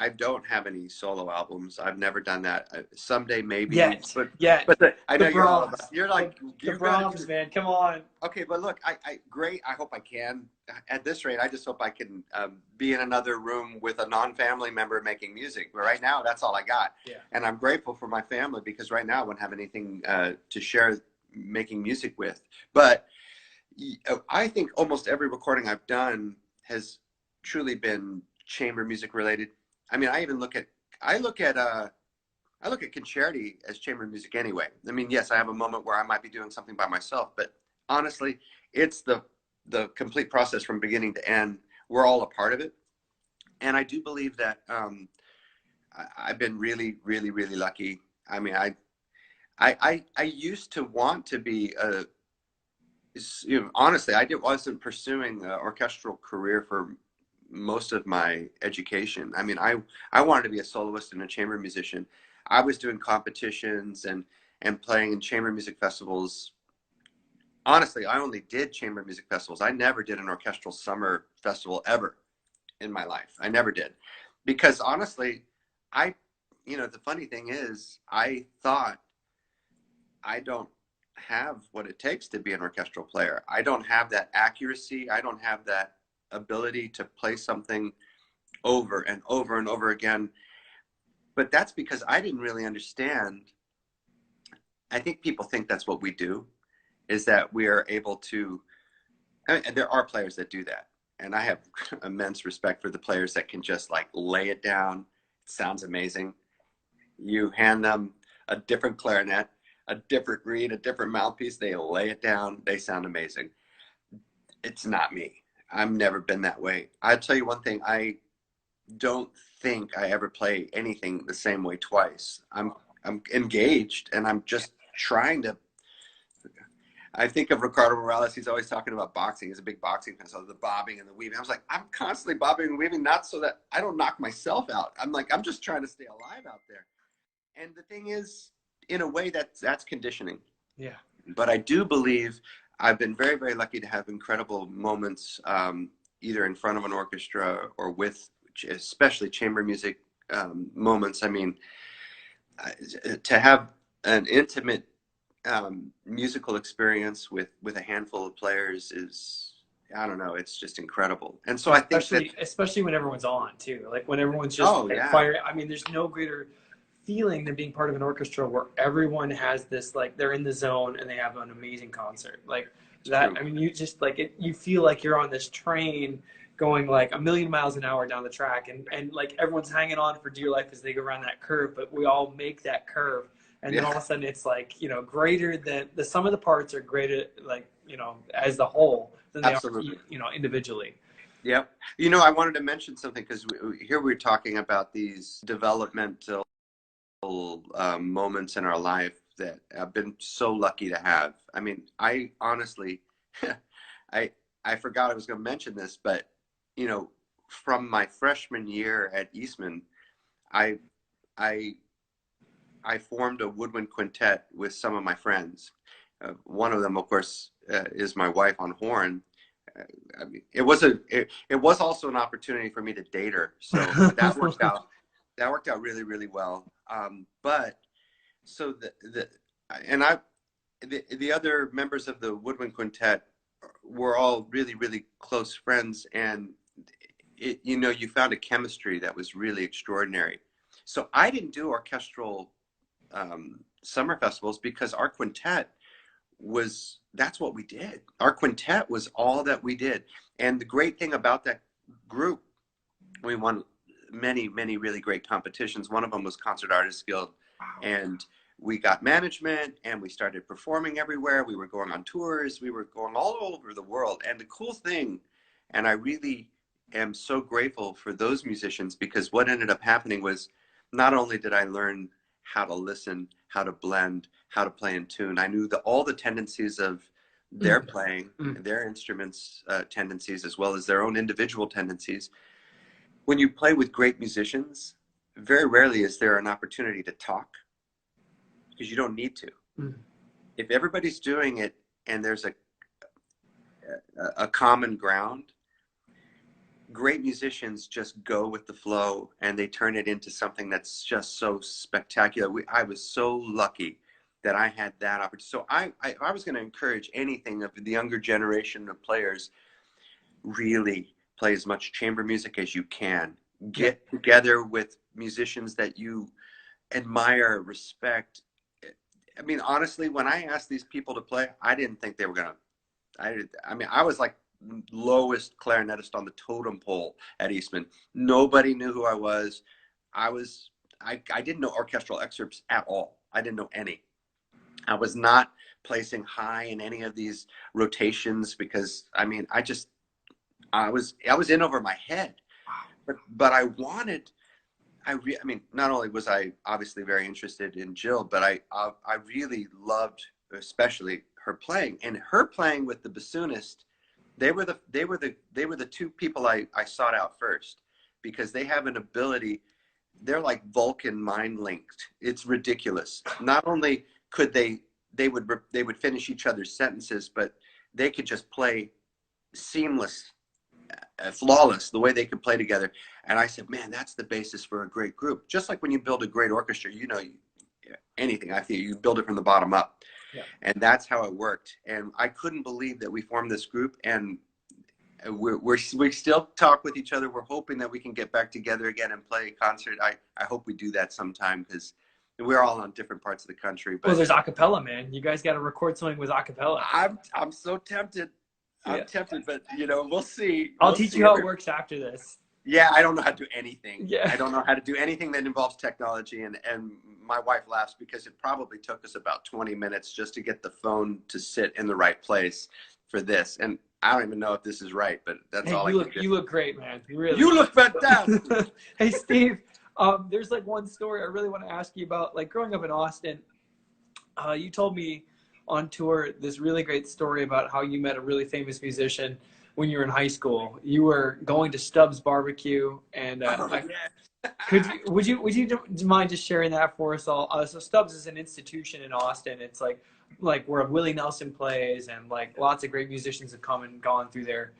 I don't have any solo albums. I've never done that. Someday maybe, Yet, but yet. I The know you're all about. Brahms. You're like The you're gonna Brahms, do. man. Come on. Okay, but look, great. I hope I can. At this rate, I just hope I can be in another room with a non-family member making music. But right now, that's all I got. Yeah. And I'm grateful for my family because right now I won't have anything to share making music with. But I think almost every recording I've done has truly been chamber music related. I mean, I look at concerti as chamber music anyway. I mean, yes, I have a moment where I might be doing something by myself, but honestly, it's the complete process from beginning to end. We're all a part of it, and I do believe that I've been really, really, really lucky. I mean, I used to want to be a, honestly, wasn't pursuing an orchestral career for most of my education. I mean, I wanted to be a soloist and a chamber musician. I was doing competitions and playing in chamber music festivals. Honestly, I only did chamber music festivals. I never did an orchestral summer festival ever in my life. I never did. Because honestly, the funny thing is, I thought I don't have what it takes to be an orchestral player. I don't have that accuracy. I don't have that ability to play something over and over and over again. But that's because I didn't really understand. I think people think that's what we do, is that we are able to, and there are players that do that. And I have immense respect for the players that can just like lay it down. It sounds amazing. You hand them a different clarinet, a different reed, a different mouthpiece, they lay it down, they sound amazing. It's not me. I've never been that way. I'll tell you one thing, I don't think I ever play anything the same way twice. I'm engaged and I'm just trying to. I think of Ricardo Morales, he's always talking about boxing. He's a big boxing fan, so the bobbing and the weaving. I was like, I'm constantly bobbing and weaving, not so that I don't knock myself out. I'm like, I'm just trying to stay alive out there. And the thing is, in a way, that's conditioning. Yeah. But I do believe I've been very, very lucky to have incredible moments, either in front of an orchestra or with, especially chamber music moments. I mean, to have an intimate musical experience with a handful of players is, I don't know, it's just incredible. And so I think especially when everyone's on too, like when everyone's just fire. I mean, there's no greater feeling than being part of an orchestra where everyone has this, like, they're in the zone and they have an amazing concert like that. I mean, you just like it, you feel like you're on this train going like a million miles an hour down the track, and like everyone's hanging on for dear life as they go around that curve, but we all make that curve. And then all of a sudden it's like, greater than the sum of the parts are greater, like, as the whole than they are, individually. Yep. I wanted to mention something because here we're talking about these developmental moments in our life that I've been so lucky to have. I mean, I honestly, I forgot I was going to mention this, but, from my freshman year at Eastman, I formed a woodwind quintet with some of my friends. One of them, of course, is my wife on horn. I mean, it was also an opportunity for me to date her, so that worked out. That worked out really, really well. But so the other members of the woodwind quintet were all really, really close friends, and you found a chemistry that was really extraordinary. So I didn't do orchestral summer festivals because our quintet that's what we did. Our quintet was all that we did. And the great thing about that group, we won many, many really great competitions. One of them was Concert Artists Guild. And we got management and we started performing everywhere. We were going on tours. We were going all over the world. And the cool thing, and I really am so grateful for those musicians, because what ended up happening was not only did I learn how to listen, how to blend, how to play in tune, I knew all the tendencies of their playing, their instruments tendencies, as well as their own individual tendencies. When you play with great musicians, very rarely is there an opportunity to talk, because you don't need to. If everybody's doing it and there's a common ground, great musicians just go with the flow and they turn it into something that's just so spectacular. I was so lucky that I had that opportunity. So I was going to encourage anything of the younger generation of players, really play as much chamber music as you can. Get together with musicians that you admire, respect. I mean, honestly, when I asked these people to play, I didn't think they were going to. I mean, I was like lowest clarinetist on the totem pole at Eastman. Nobody knew who I was. I didn't know orchestral excerpts at all. I didn't know any. I was not placing high in any of these rotations, because I mean, I was in over my head. But I wanted, I mean, not only was I obviously very interested in Jill, but I really loved, especially her playing, and her playing with the bassoonist. They were the two people I sought out first, because they have an ability. They're like Vulcan mind linked. It's ridiculous. Not only could they would finish each other's sentences, but they could just play seamless, flawless, the way they could play together. And I said, man, that's the basis for a great group. Just like when you build a great orchestra, you know, anything, I think you build it from the bottom up. Yeah. And that's how it worked. And I couldn't believe that we formed this group, and we still talk with each other. We're hoping that we can get back together again and play a concert. I hope we do that sometime, because we're all on different parts of the country. But well, there's acapella, man. You guys got to record something with acapella. I'm so tempted. I'm tempted, but you know, we'll see. I'll teach you how it works after this. Yeah, I don't know how to do anything. Yeah. I don't know how to do anything that involves technology, and my wife laughs, because it probably took us about 20 minutes just to get the phone to sit in the right place for this. And I don't even know if this is right, but that's all I can do. You look great, man. Really. You look fantastic. Hey, Steve, there's like one story I really want to ask you about. Like growing up in Austin, you told me on tour this really great story about how you met a really famous musician when you were in high school. You were going to Stubbs Barbecue, and would you mind just sharing that for us all? So Stubbs is an institution in Austin. It's like where Willie Nelson plays, and like lots of great musicians have come and gone through there.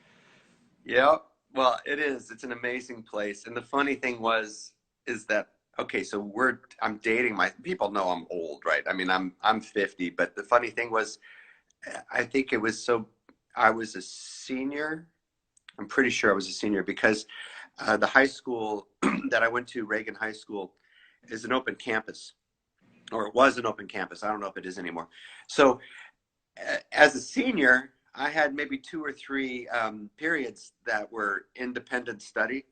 Yeah, well, it is. It's an amazing place. And the funny thing is that, okay, so I'm dating people know I'm old, right? I mean, I'm 50, but the funny thing was, I think I was a senior. I'm pretty sure I was a senior, because the high school that I went to, Reagan High School, is an open campus, or it was an open campus. I don't know if it is anymore. So as a senior, I had maybe 2 or 3 periods that were independent study.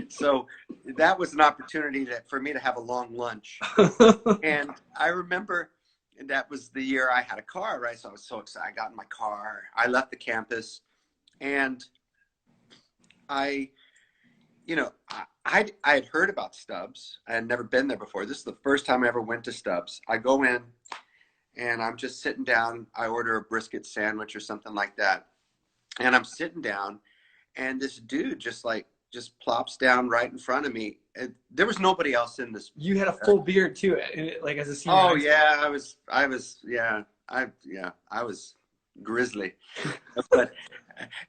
So that was an opportunity for me to have a long lunch. And I remember that was the year I had a car, right? So I was so excited. I got in my car. I left the campus, and I had heard about Stubbs. I had never been there before. This is the first time I ever went to Stubbs. I go in, and I'm just sitting down. I order a brisket sandwich or something like that. And I'm sitting down, and this dude just plops down right in front of me. There was nobody else in this. You had a full beard too, like as a senior. Oh yeah, I was grizzly.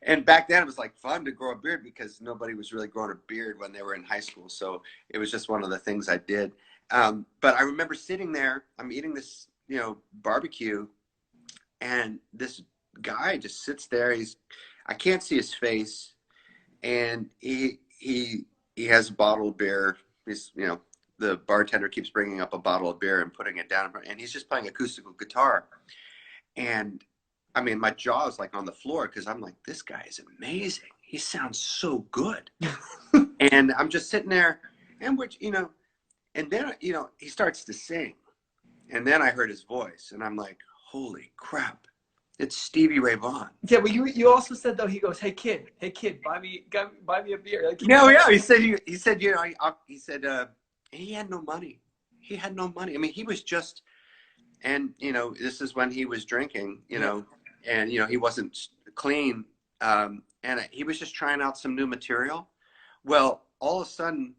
And back then it was like fun to grow a beard, because nobody was really growing a beard when they were in high school. So it was just one of the things I did. But I remember sitting there, I'm eating this, barbecue, and this guy just sits there. I can't see his face. And he has a bottle of beer. The bartender keeps bringing up a bottle of beer and putting it down, and he's just playing acoustical guitar. And I mean, my jaw is like on the floor, because I'm like, this guy is amazing. He sounds so good. And I'm just sitting there, and and then he starts to sing. And then I heard his voice, and I'm like, holy crap, it's Stevie Ray Vaughan. Yeah, but you also said though, he goes, hey kid, buy me a beer. Like, No, yeah, he said you know, he said he had no money. He had no money. I mean, he was just, and you know, this is when he was drinking, you know, and you know, he wasn't clean, and he was just trying out some new material. Well, all of a sudden,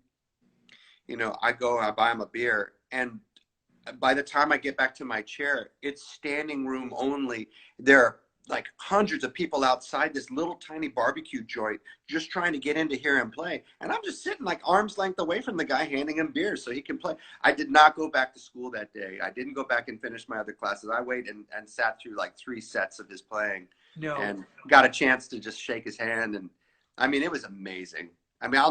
you know, I buy him a beer, and by the time I get back to my chair, it's standing room only. There are like hundreds of people outside this little tiny barbecue joint just trying to get in to hear him play. And I'm just sitting like arm's length away from the guy handing him beer so he can play. I did not go back to school that day. I didn't go back and finish my other classes. I waited and sat through like 3 sets of his playing and got a chance to just shake his hand. And I mean, it was amazing. I mean,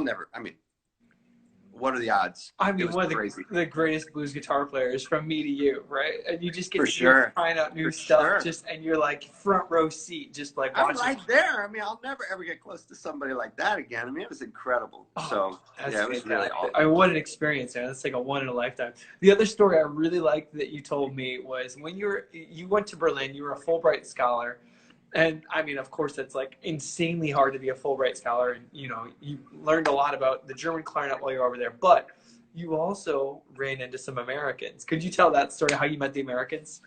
what are the odds? I mean, one of the greatest blues guitar players from me to you, right? And you just get to find out new stuff, and you're like front row seat, just like watching. I'm right there. I mean, I'll never ever get close to somebody like that again. I mean, it was incredible. So yeah, it was really awesome. I mean, what an experience, man. That's like a one in a lifetime. The other story I really liked that you told me was when you went to Berlin, you were a Fulbright scholar. And I mean, of course, it's like insanely hard to be a Fulbright scholar. And, you know, you learned a lot about the German clarinet while you were over there. But you also ran into some Americans. Could you tell that story, how you met the Americans?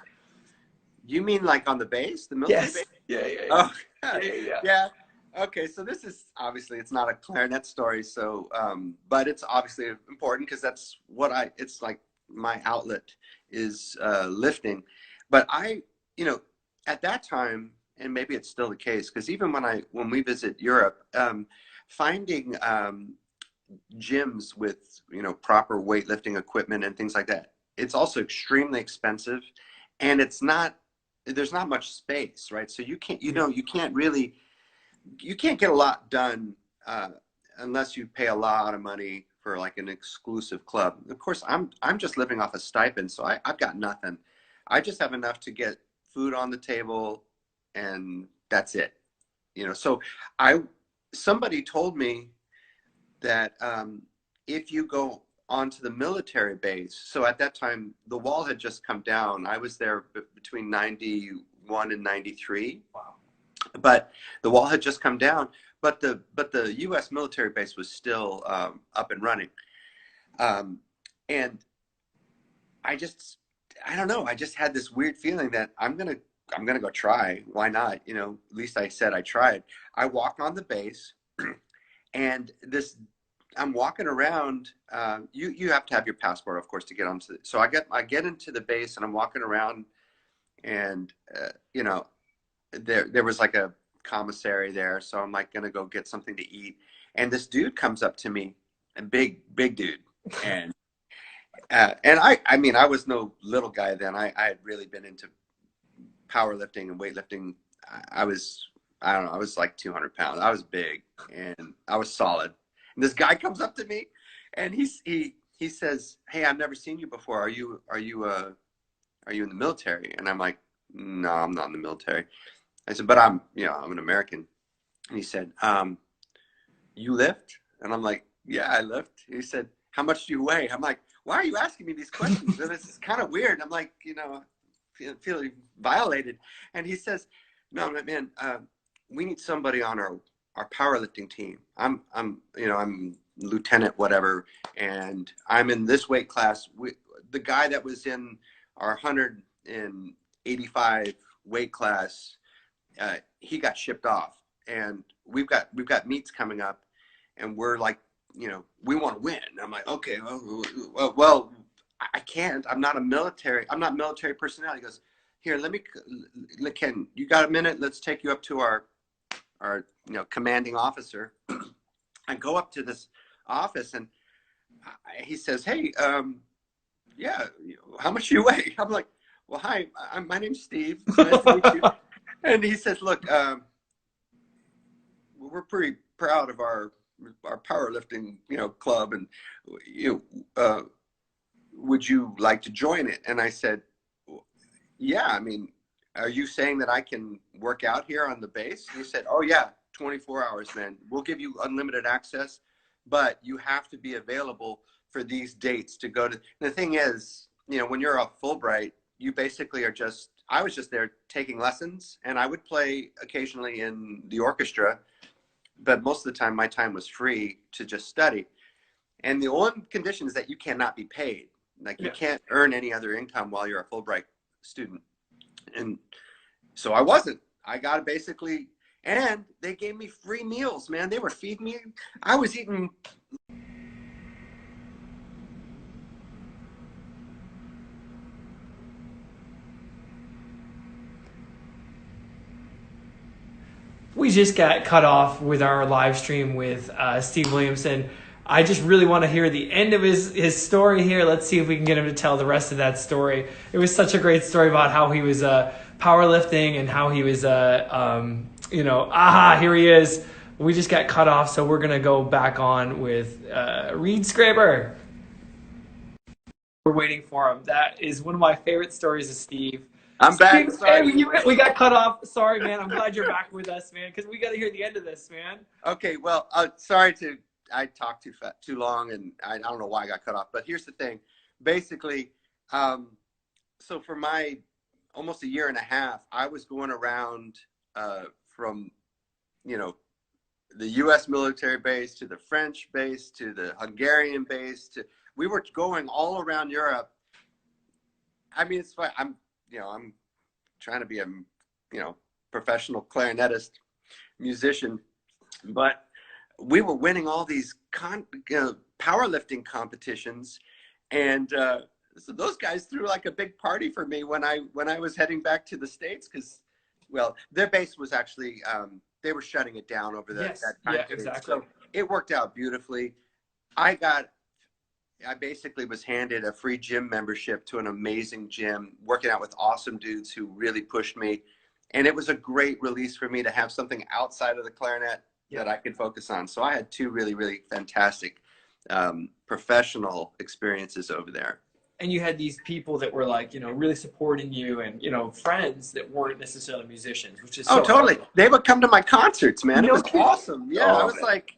You mean like on the base, the military base? Yeah. Oh, yeah. Okay, so this is obviously, it's not a clarinet story. So, but it's obviously important because that's it's like my outlet is lifting. But you know, at that time, and maybe it's still the case, because even when we visit Europe, finding gyms with, you know, proper weightlifting equipment and things like that, it's also extremely expensive, and there's not much space, right? So you can't get a lot done unless you pay a lot of money for like an exclusive club. Of course, I'm just living off a stipend, so I've got nothing. I just have enough to get food on the table, and that's it, you know. So somebody told me that if you go onto the military base, so at that time the wall had just come down. I was there between 91 and 93. Wow. But the wall had just come down, but the U.S. military base was still up and running, and I don't know, I just had this weird feeling that I'm gonna go try. Why not? You know, at least I said I tried. I walk on the base, and I'm walking around. You have to have your passport, of course, to get onto. So I get into the base, and I'm walking around, and you know, there was like a commissary there. So I'm like gonna go get something to eat, and this dude comes up to me, a big dude, and I mean, I was no little guy then. I had really been into powerlifting and weightlifting. I don't know, I was like 200 pounds. I was big and I was solid. And this guy comes up to me and he says, "Hey, I've never seen you before. Are you in the military?" And I'm like, "No, I'm not in the military." I said, "But I'm an American." And he said, "You lift?" And I'm like, "Yeah, I lift." And he said, "How much do you weigh?" I'm like, "Why are you asking me these questions?" And this is kind of weird. I'm like, you know, feeling violated. And he says, "No, man, we need somebody on our powerlifting team. I'm lieutenant whatever, and I'm in this weight class. The guy that was in our 185 weight class, he got shipped off, and we've got meets coming up, and we're like, you know, we want to win." I'm like, "Okay, well, I can't. I'm not military personnel." He goes, "Here, Ken, you got a minute? Let's take you up to our commanding officer." I go up to this office, and he says, "Hey, yeah, how much do you weigh?" I'm like, "Well, hi, my name's Steve. Nice to meet you." And he says, "Look, we're pretty proud of our powerlifting, club, and would you like to join it?" And I said, "Yeah, I mean, are you saying that I can work out here on the base?" And he said, "Oh yeah, 24 hours, man. We'll give you unlimited access, but you have to be available for these dates to go to." And the thing is, you know, when you're a Fulbright, you basically are just, I was just there taking lessons, and I would play occasionally in the orchestra, but most of the time my time was free to just study. And the one condition is that you cannot be paid. Like you can't earn any other income while you're a Fulbright student. And so I wasn't. I got basically, and they gave me free meals, man. They were feeding me. I was eating. We just got cut off with our live stream with Steve Williamson. I just really want to hear the end of his story here. Let's see if we can get him to tell the rest of that story. It was such a great story about how he was powerlifting and how he was, here he is. We just got cut off, so we're going to go back on with Reed Scraper. We're waiting for him. That is one of my favorite stories of Steve. I'm back. Sorry. Hey, we got cut off. Sorry, man. I'm glad you're back with us, man, because we got to hear the end of this, man. Okay, well, sorry I talked too long, and I don't know why I got cut off. But here's the thing. Basically, so for my almost a year and a half, I was going around from, you know, the U.S. military base to the French base to the Hungarian base. We were going all around Europe. I mean, it's fine. I'm trying to be a, professional clarinetist musician, but we were winning all these powerlifting competitions, and so those guys threw like a big party for me when I was heading back to the States, because, well, their base was actually they were shutting it down over that time period. Exactly. So it worked out beautifully. I basically was handed a free gym membership to an amazing gym, working out with awesome dudes who really pushed me. And it was a great release for me to have something outside of the clarinet that I could focus on. So I had two really, really fantastic professional experiences over there. And you had these people that were like, really supporting you, and, friends that weren't necessarily musicians, which is totally. Awesome. They would come to my concerts, man. It was awesome. Yeah, I was like,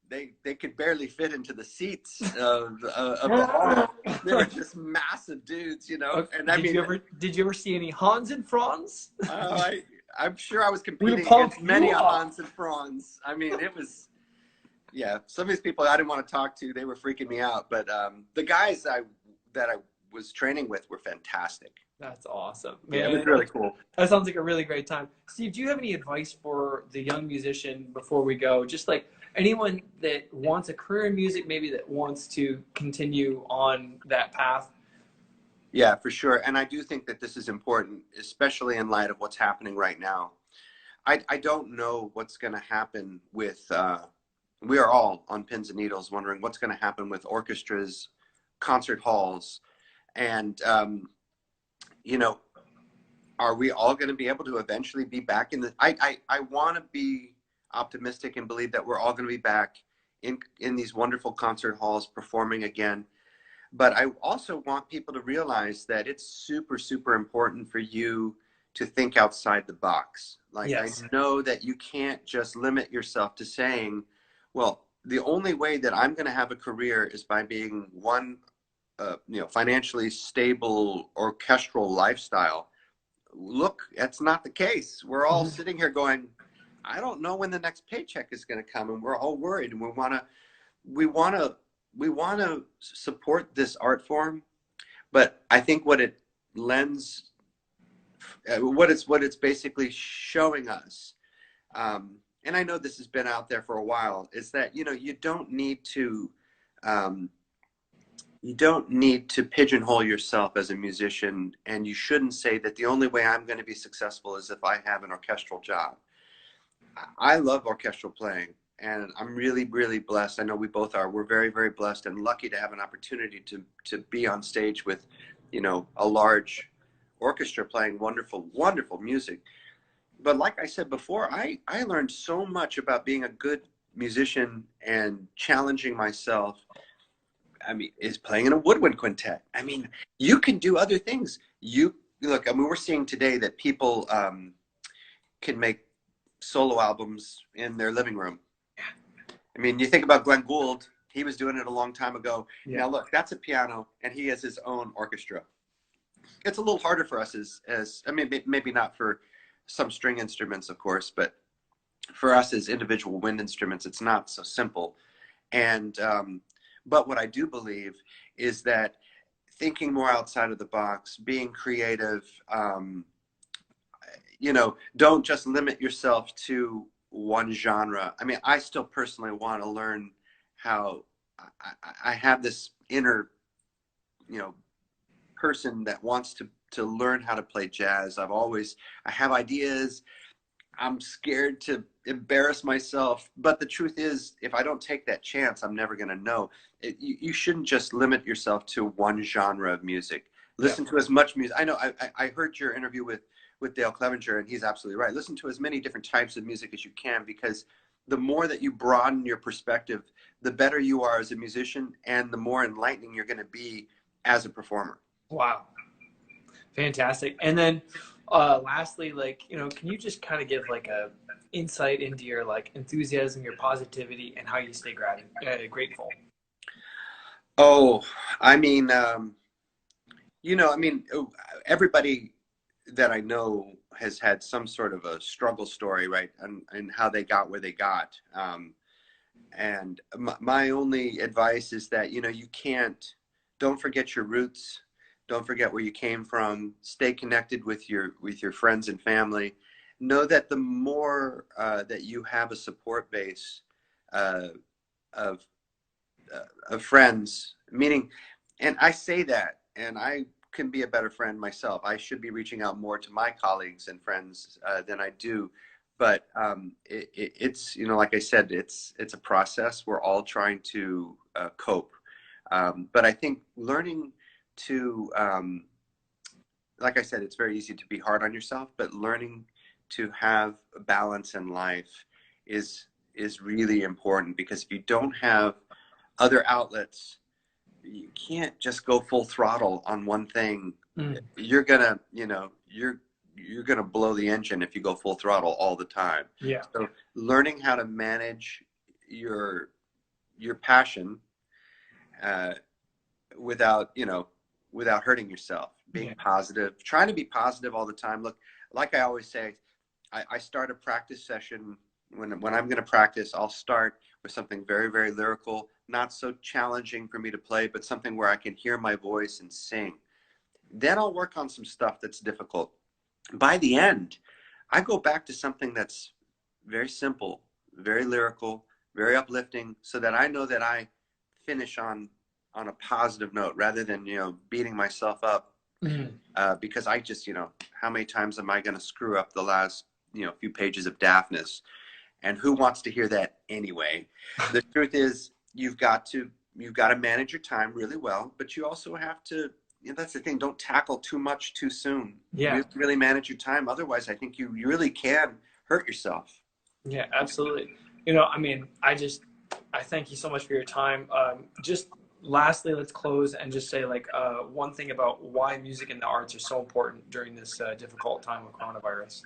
they could barely fit into the seats of the hall. They were just massive dudes, Okay. And did you ever see any Hans and Franz? I'm sure I was competing against many Hans and Franz. I mean, it was, some of these people I didn't want to talk to, they were freaking me out. But the guys that I was training with were fantastic. That's awesome, man. Yeah, it was really cool. That sounds like a really great time. Steve, do you have any advice for the young musician before we go? Just like anyone that wants a career in music, maybe that wants to continue on that path? Yeah, for sure. And I do think that this is important, especially in light of what's happening right now. I don't know what's going to happen with, we are all on pins and needles wondering what's going to happen with orchestras, concert halls, and, are we all going to be able to eventually be back in the, I want to be optimistic and believe that we're all going to be back in these wonderful concert halls performing again. But I also want people to realize that it's super, super important for you to think outside the box. Like, yes. I know that you can't just limit yourself to saying, well, the only way that I'm going to have a career is by being one, financially stable orchestral lifestyle. Look, that's not the case. We're all sitting here going, I don't know when the next paycheck is going to come, and we're all worried, and we want to support this art form. But I think what it lends, what it's basically showing us, and I know this has been out there for a while, is that you don't need to pigeonhole yourself as a musician, and you shouldn't say that the only way I'm going to be successful is if I have an orchestral job. I love orchestral playing, and I'm really, really blessed. I know we both are. We're very, very blessed and lucky to have an opportunity to be on stage with, a large orchestra playing wonderful, wonderful music. But like I said before, I learned so much about being a good musician and challenging myself. I mean, is playing in a woodwind quintet. I mean, you can do other things. We're seeing today that people can make solo albums in their living room. I mean, you think about Glenn Gould, He was doing it a long time ago. Yeah. Now look, that's a piano, and he has his own orchestra. It's a little harder for us as I mean, maybe not for some string instruments, of course, but for us as individual wind instruments, it's not so simple. And but what I do believe is that thinking more outside of the box, being creative, you know, don't just limit yourself to one genre. I mean, I still personally want to learn how I have this inner, you know, person that wants to learn how to play jazz. I have ideas. I'm scared to embarrass myself, but the truth is, if I don't take that chance, I'm never going to know. You shouldn't just limit yourself to one genre of music. Listen to as much music. I know I heard your interview with Dale Clevenger, and he's absolutely right. Listen to as many different types of music as you can, because the more that you broaden your perspective, the better you are as a musician, and the more enlightening you're going to be as a performer. Wow. Fantastic. And then lastly, like, you know, can you just kind of give like a insight into your like enthusiasm, your positivity, and how you stay grateful? Oh, I mean, you know, I mean, everybody that I know has had some sort of a struggle story, right? And how they got where they got. And my only advice is that, you know, don't forget your roots. Don't forget where you came from. Stay connected with your friends and family. Know that the more that you have a support base of friends, meaning, and I say that, and I can be a better friend myself. I should be reaching out more to my colleagues and friends than I do. But it's, you know, like I said, it's a process. We're all trying to cope. But I think learning to, like I said, it's very easy to be hard on yourself, but learning to have a balance in life is really important, because if you don't have other outlets, you can't just go full throttle on one thing. You're gonna, you know, you're gonna blow the engine if you go full throttle all the time. Yeah. So learning how to manage your passion without, you know, without hurting yourself, being positive, trying to be positive all the time. Look, like I always say, I start a practice session when I'm going to practice. I'll start with something very, very lyrical, not so challenging for me to play, but something where I can hear my voice and sing. Then I'll work on some stuff that's difficult. By the end, I go back to something that's very simple, very lyrical, very uplifting, so that I know that I finish on a positive note, rather than, you know, beating myself up because I just, you know, how many times am I going to screw up the last, you know, few pages of Daphnis? And who wants to hear that anyway? The truth is, you've got to manage your time really well, but you also have to, you know, that's the thing, don't tackle too much too soon. Yeah. You have to really manage your time. Otherwise, I think you really can hurt yourself. Yeah, absolutely. You know, I mean, I thank you so much for your time. Just lastly, let's close and just say like one thing about why music and the arts are so important during this difficult time of coronavirus.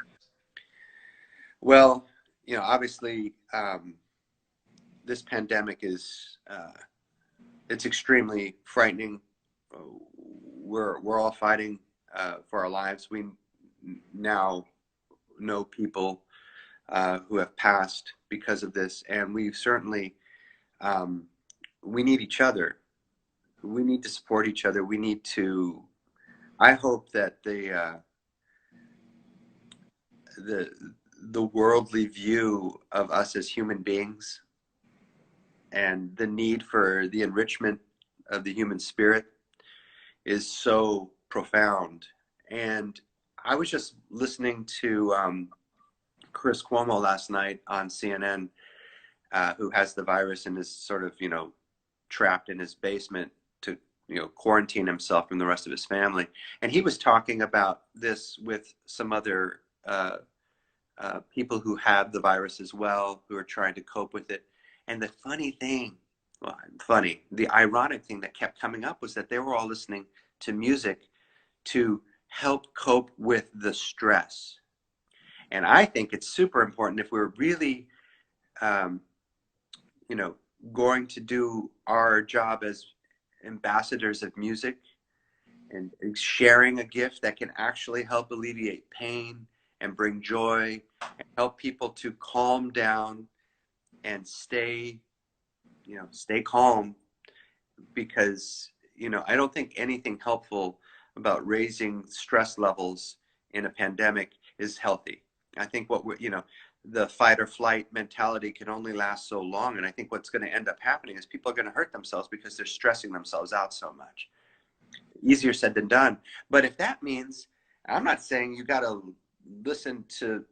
Well, you know, obviously, this pandemic is it's extremely frightening. We're all fighting for our lives. We now know people who have passed because of this, and we certainly we need each other. We need to support each other. We need to. I hope that the worldly view of us as human beings and the need for the enrichment of the human spirit is so profound. And I was just listening to Chris Cuomo last night on CNN, who has the virus and is sort of, you know, trapped in his basement to, you know, quarantine himself from the rest of his family. And he was talking about this with some other people who have the virus as well, who are trying to cope with it. And the the ironic thing that kept coming up was that they were all listening to music to help cope with the stress. And I think it's super important, if we're really, you know, going to do our job as ambassadors of music and sharing a gift that can actually help alleviate pain and bring joy and help people to calm down and stay calm, because, I don't think anything helpful about raising stress levels in a pandemic is healthy. I think the fight or flight mentality can only last so long. And I think what's going to end up happening is people are going to hurt themselves because they're stressing themselves out so much. Easier said than done. But if that means, I'm not saying you got to listen to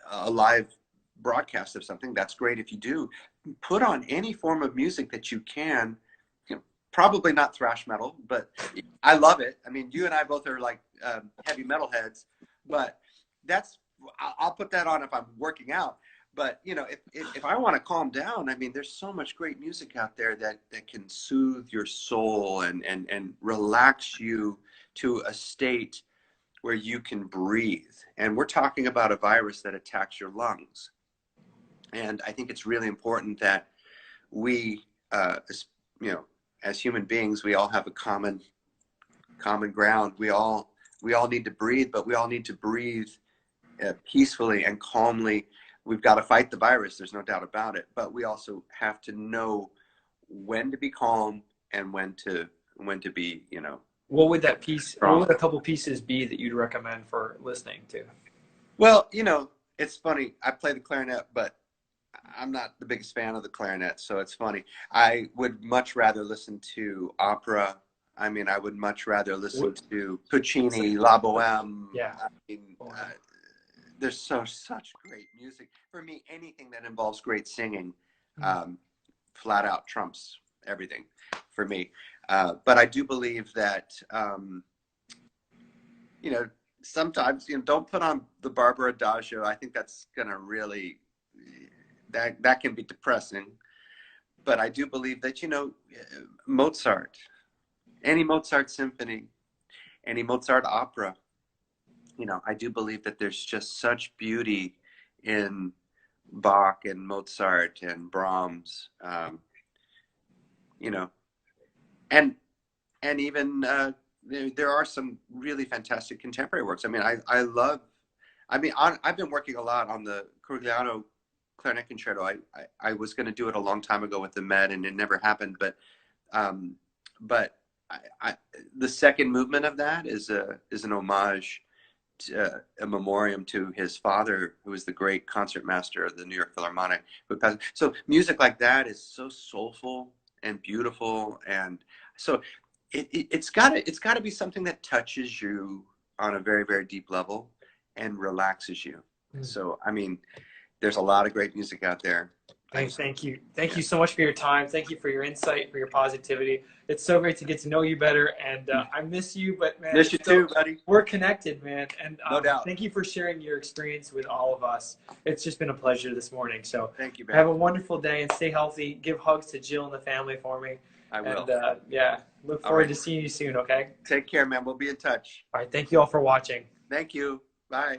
a live broadcast of something. That's great if you do. Put on any form of music that you can. Probably not thrash metal, but I love it. I mean, you and I both are like heavy metal heads, but I'll put that on if I'm working out. But if I want to calm down, I mean, there's so much great music out there that can soothe your soul and relax you to a state where you can breathe. And we're talking about a virus that attacks your lungs. And I think it's really important that we, as human beings, we all have a common ground. We all need to breathe, but we all need to breathe peacefully and calmly. We've got to fight the virus. There's no doubt about it. But we also have to know when to be calm and when to be, What would that piece, strong. what would a couple pieces be that you'd recommend for listening to? Well, it's funny. I play the clarinet, but I'm not the biggest fan of the clarinet, so it's funny. I would much rather listen to opera. I mean, I would much rather listen to Puccini, La Boheme. Yeah. I mean, there's such great music. For me, anything that involves great singing, flat out trumps everything for me. But I do believe that, sometimes, don't put on the Barber Adagio. I think that's going to really... that can be depressing. But I do believe that, Mozart, any Mozart symphony, any Mozart opera, I do believe that there's just such beauty in Bach and Mozart and Brahms, and even there are some really fantastic contemporary works. I mean, I've been working a lot on the Corigliano Clarinet Concerto. I was going to do it a long time ago with the Met, and it never happened. But the second movement of that is an homage, a memoriam to his father, who was the great concertmaster of the New York Philharmonic. So music like that is so soulful and beautiful, and so it's got to be something that touches you on a very, very deep level and relaxes you. So I mean, there's a lot of great music out there. Thank you. Thank you so much for your time. Thank you for your insight, for your positivity. It's so great to get to know you better. And I miss you, but man, miss you too, buddy. We're connected, man. And no doubt. Thank you for sharing your experience with all of us. It's just been a pleasure this morning. So thank you, man. Have a wonderful day and stay healthy. Give hugs to Jill and the family for me. I will. And look forward to seeing you soon, okay? Take care, man. We'll be in touch. All right. Thank you all for watching. Thank you. Bye.